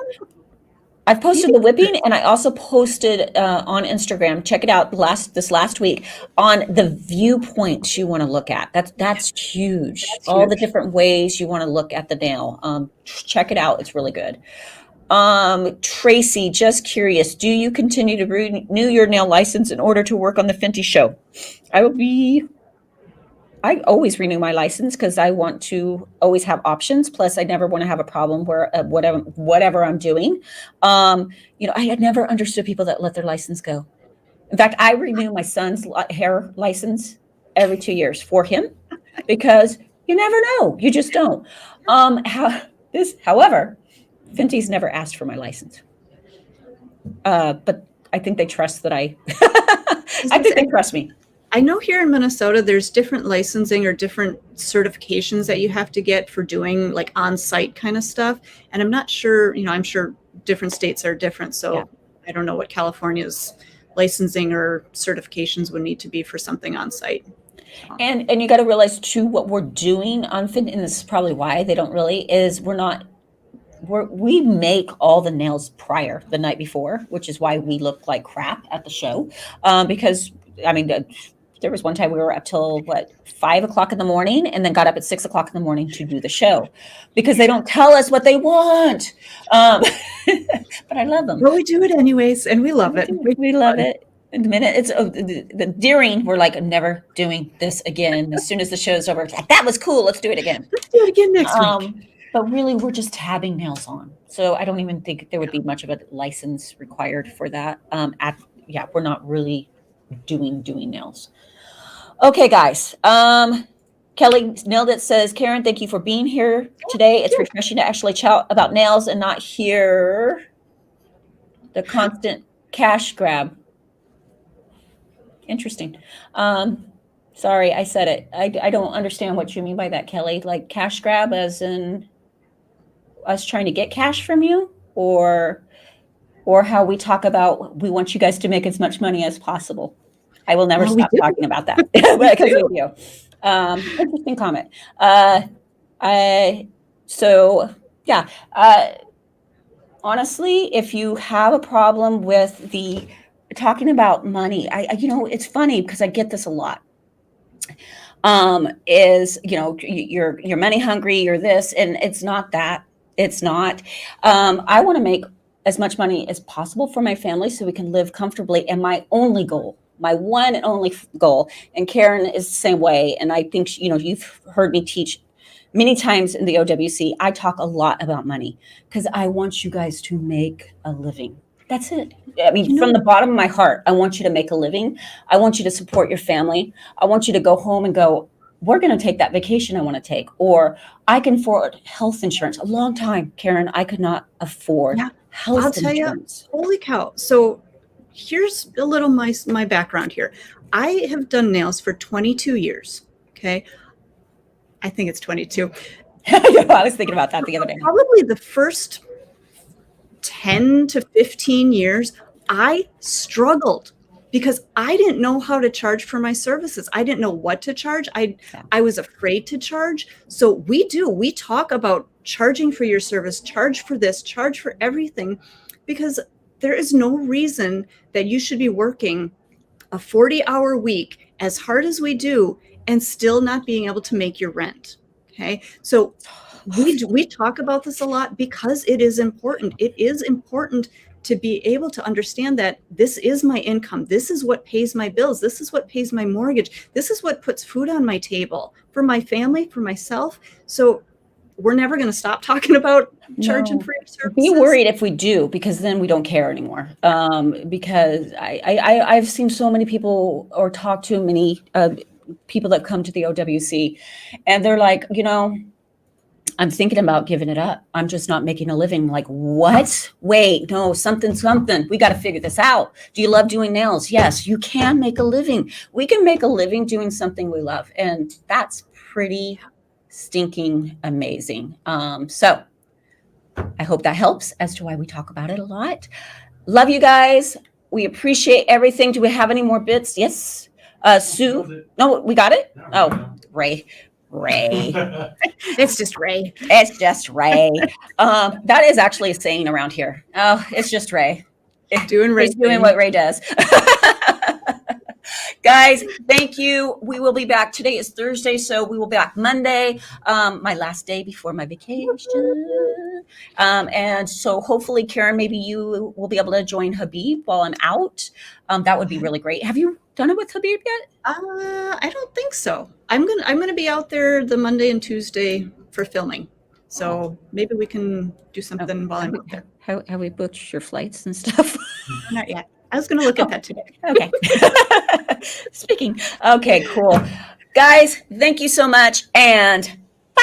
[SPEAKER 2] I've posted the whipping, and I also posted on Instagram. Check it out this last week on the viewpoints you want to look at. That's huge.
[SPEAKER 3] That's
[SPEAKER 2] All the
[SPEAKER 3] huge.
[SPEAKER 2] different ways you want to look at the nail. Check it out. It's really good. Tracy, just curious, do you continue to renew your nail license in order to work on the Fenty show? I always renew my license because I want to always have options. Plus, I never want to have a problem where whatever I'm doing. I had never understood people that let their license go. In fact, I renew my son's hair license every 2 years for him because you never know. You just don't. However, Fenty's never asked for my license. But I think they trust that I think they trust me.
[SPEAKER 3] I know here in Minnesota, there's different licensing or different certifications that you have to get for doing like on-site kind of stuff. And I'm not sure, I'm sure different states are different. So
[SPEAKER 2] Yeah.
[SPEAKER 3] I don't know what California's licensing or certifications would need to be for something on-site.
[SPEAKER 2] And you got to realize too, what we're doing on Fenty, and this is probably why they don't really, is we make all the nails prior the night before, which is why we look like crap at the show. Because there was one time we were up till 5 o'clock in the morning and then got up at 6 o'clock in the morning to do the show because they don't tell us what they want. But I love them.
[SPEAKER 3] Well, we do it anyways, and we love it.
[SPEAKER 2] We love it. In the minute it's the during, we're like, never doing this again. As soon as the show's over, it's like, that was cool. Let's do it again.
[SPEAKER 3] Let's do it again next week.
[SPEAKER 2] But really, we're just tabbing nails on. So I don't even think there would be much of a license required for that. We're not really doing nails. Okay, guys. Kelly nailed it. Says, Karen, thank you for being here today. It's refreshing to actually chat about nails and not hear the constant cash grab. Interesting. Sorry, I said it. I don't understand what you mean by that, Kelly. Like cash grab as in us trying to get cash from you, or how we talk about we want you guys to make as much money as possible. I will never stop talking about that because we do. Interesting comment. Honestly, if you have a problem with the talking about money, it's funny because I get this a lot. You're money hungry, you're this, and it's not that. It's not. I want to make as much money as possible for my family so we can live comfortably. And my only goal, my one and only goal, and Karen is the same way. And I think, you've heard me teach many times in the OWC. I talk a lot about money because I want you guys to make a living. That's it. From the bottom of my heart, I want you to make a living. I want you to support your family. I want you to go home and go, we're going to take that vacation I want to take, or I can afford health insurance. A long time, Karen, I could not afford health insurance.
[SPEAKER 3] Holy cow. So here's a little my background here. I have done nails for 22 years. Okay. I think it's 22.
[SPEAKER 2] I was thinking about that the other day.
[SPEAKER 3] Probably the first 10 to 15 years, I struggled because I didn't know how to charge for my services. I didn't know what to charge. I was afraid to charge. So we talk about charging for your service, charge for this, charge for everything, because there is no reason that you should be working a 40-hour week as hard as we do and still not being able to make your rent. Okay. So we talk about this a lot because it is important. It is important to be able to understand that this is my income. This is what pays my bills. This is what pays my mortgage. This is what puts food on my table for my family, for myself. So we're never going to stop talking about charging for your services.
[SPEAKER 2] Be worried if we do, because then we don't care anymore. Because I've seen so many people or talked to many people that come to the OWC, and they're like, I'm thinking about giving it up. I'm just not making a living. Like, what? Wait, no, something. We got to figure this out. Do you love doing nails? Yes, you can make a living. We can make a living doing something we love. And that's pretty stinking amazing. So I hope that helps as to why we talk about it a lot. Love you guys. We appreciate everything. Do we have any more bits? Yes. Sue? No, we got it? Oh, Ray Ray.
[SPEAKER 3] It's just Ray.
[SPEAKER 2] It's just Ray. That is actually a saying around here. Oh, it's just Ray.
[SPEAKER 3] Doing Ray.
[SPEAKER 2] He's doing what Ray does. Guys, thank you. We will be back. Today is Thursday, so we will be back Monday, my last day before my vacation. And so hopefully, Karen, maybe you will be able to join Habib while I'm out. That would be really great. Have you done it with Habib yet?
[SPEAKER 3] I don't think so. I'm gonna be out there the Monday and Tuesday for filming. So maybe we can do something while I'm out there.
[SPEAKER 2] Have we booked your flights and stuff?
[SPEAKER 3] Not yet. I was gonna look at that today.
[SPEAKER 2] Okay. Speaking. Okay, cool. Guys, thank you so much and bye.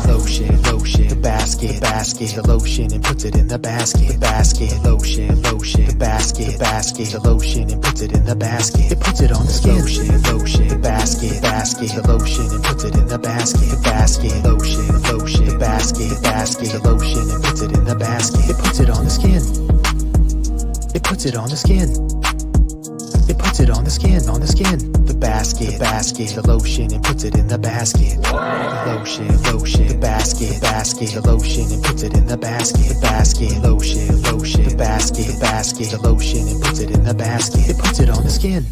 [SPEAKER 1] Lotion, lotion, the basket, the lotion and puts it in the basket, lotion, lotion, the basket, the lotion and puts it in the basket. It puts it on the skin. Lotion, lotion, the basket, the lotion and puts it in the basket, lotion, lotion, the basket, the lotion and puts it in the basket. It puts it on the skin. It puts it on the skin. It puts it on the skin, The basket, the lotion and puts it in the basket. Lotion, lotion, the basket, the lotion and puts it in the basket. Lotion, lotion, the basket, the lotion and puts it in the basket. It puts it on the skin.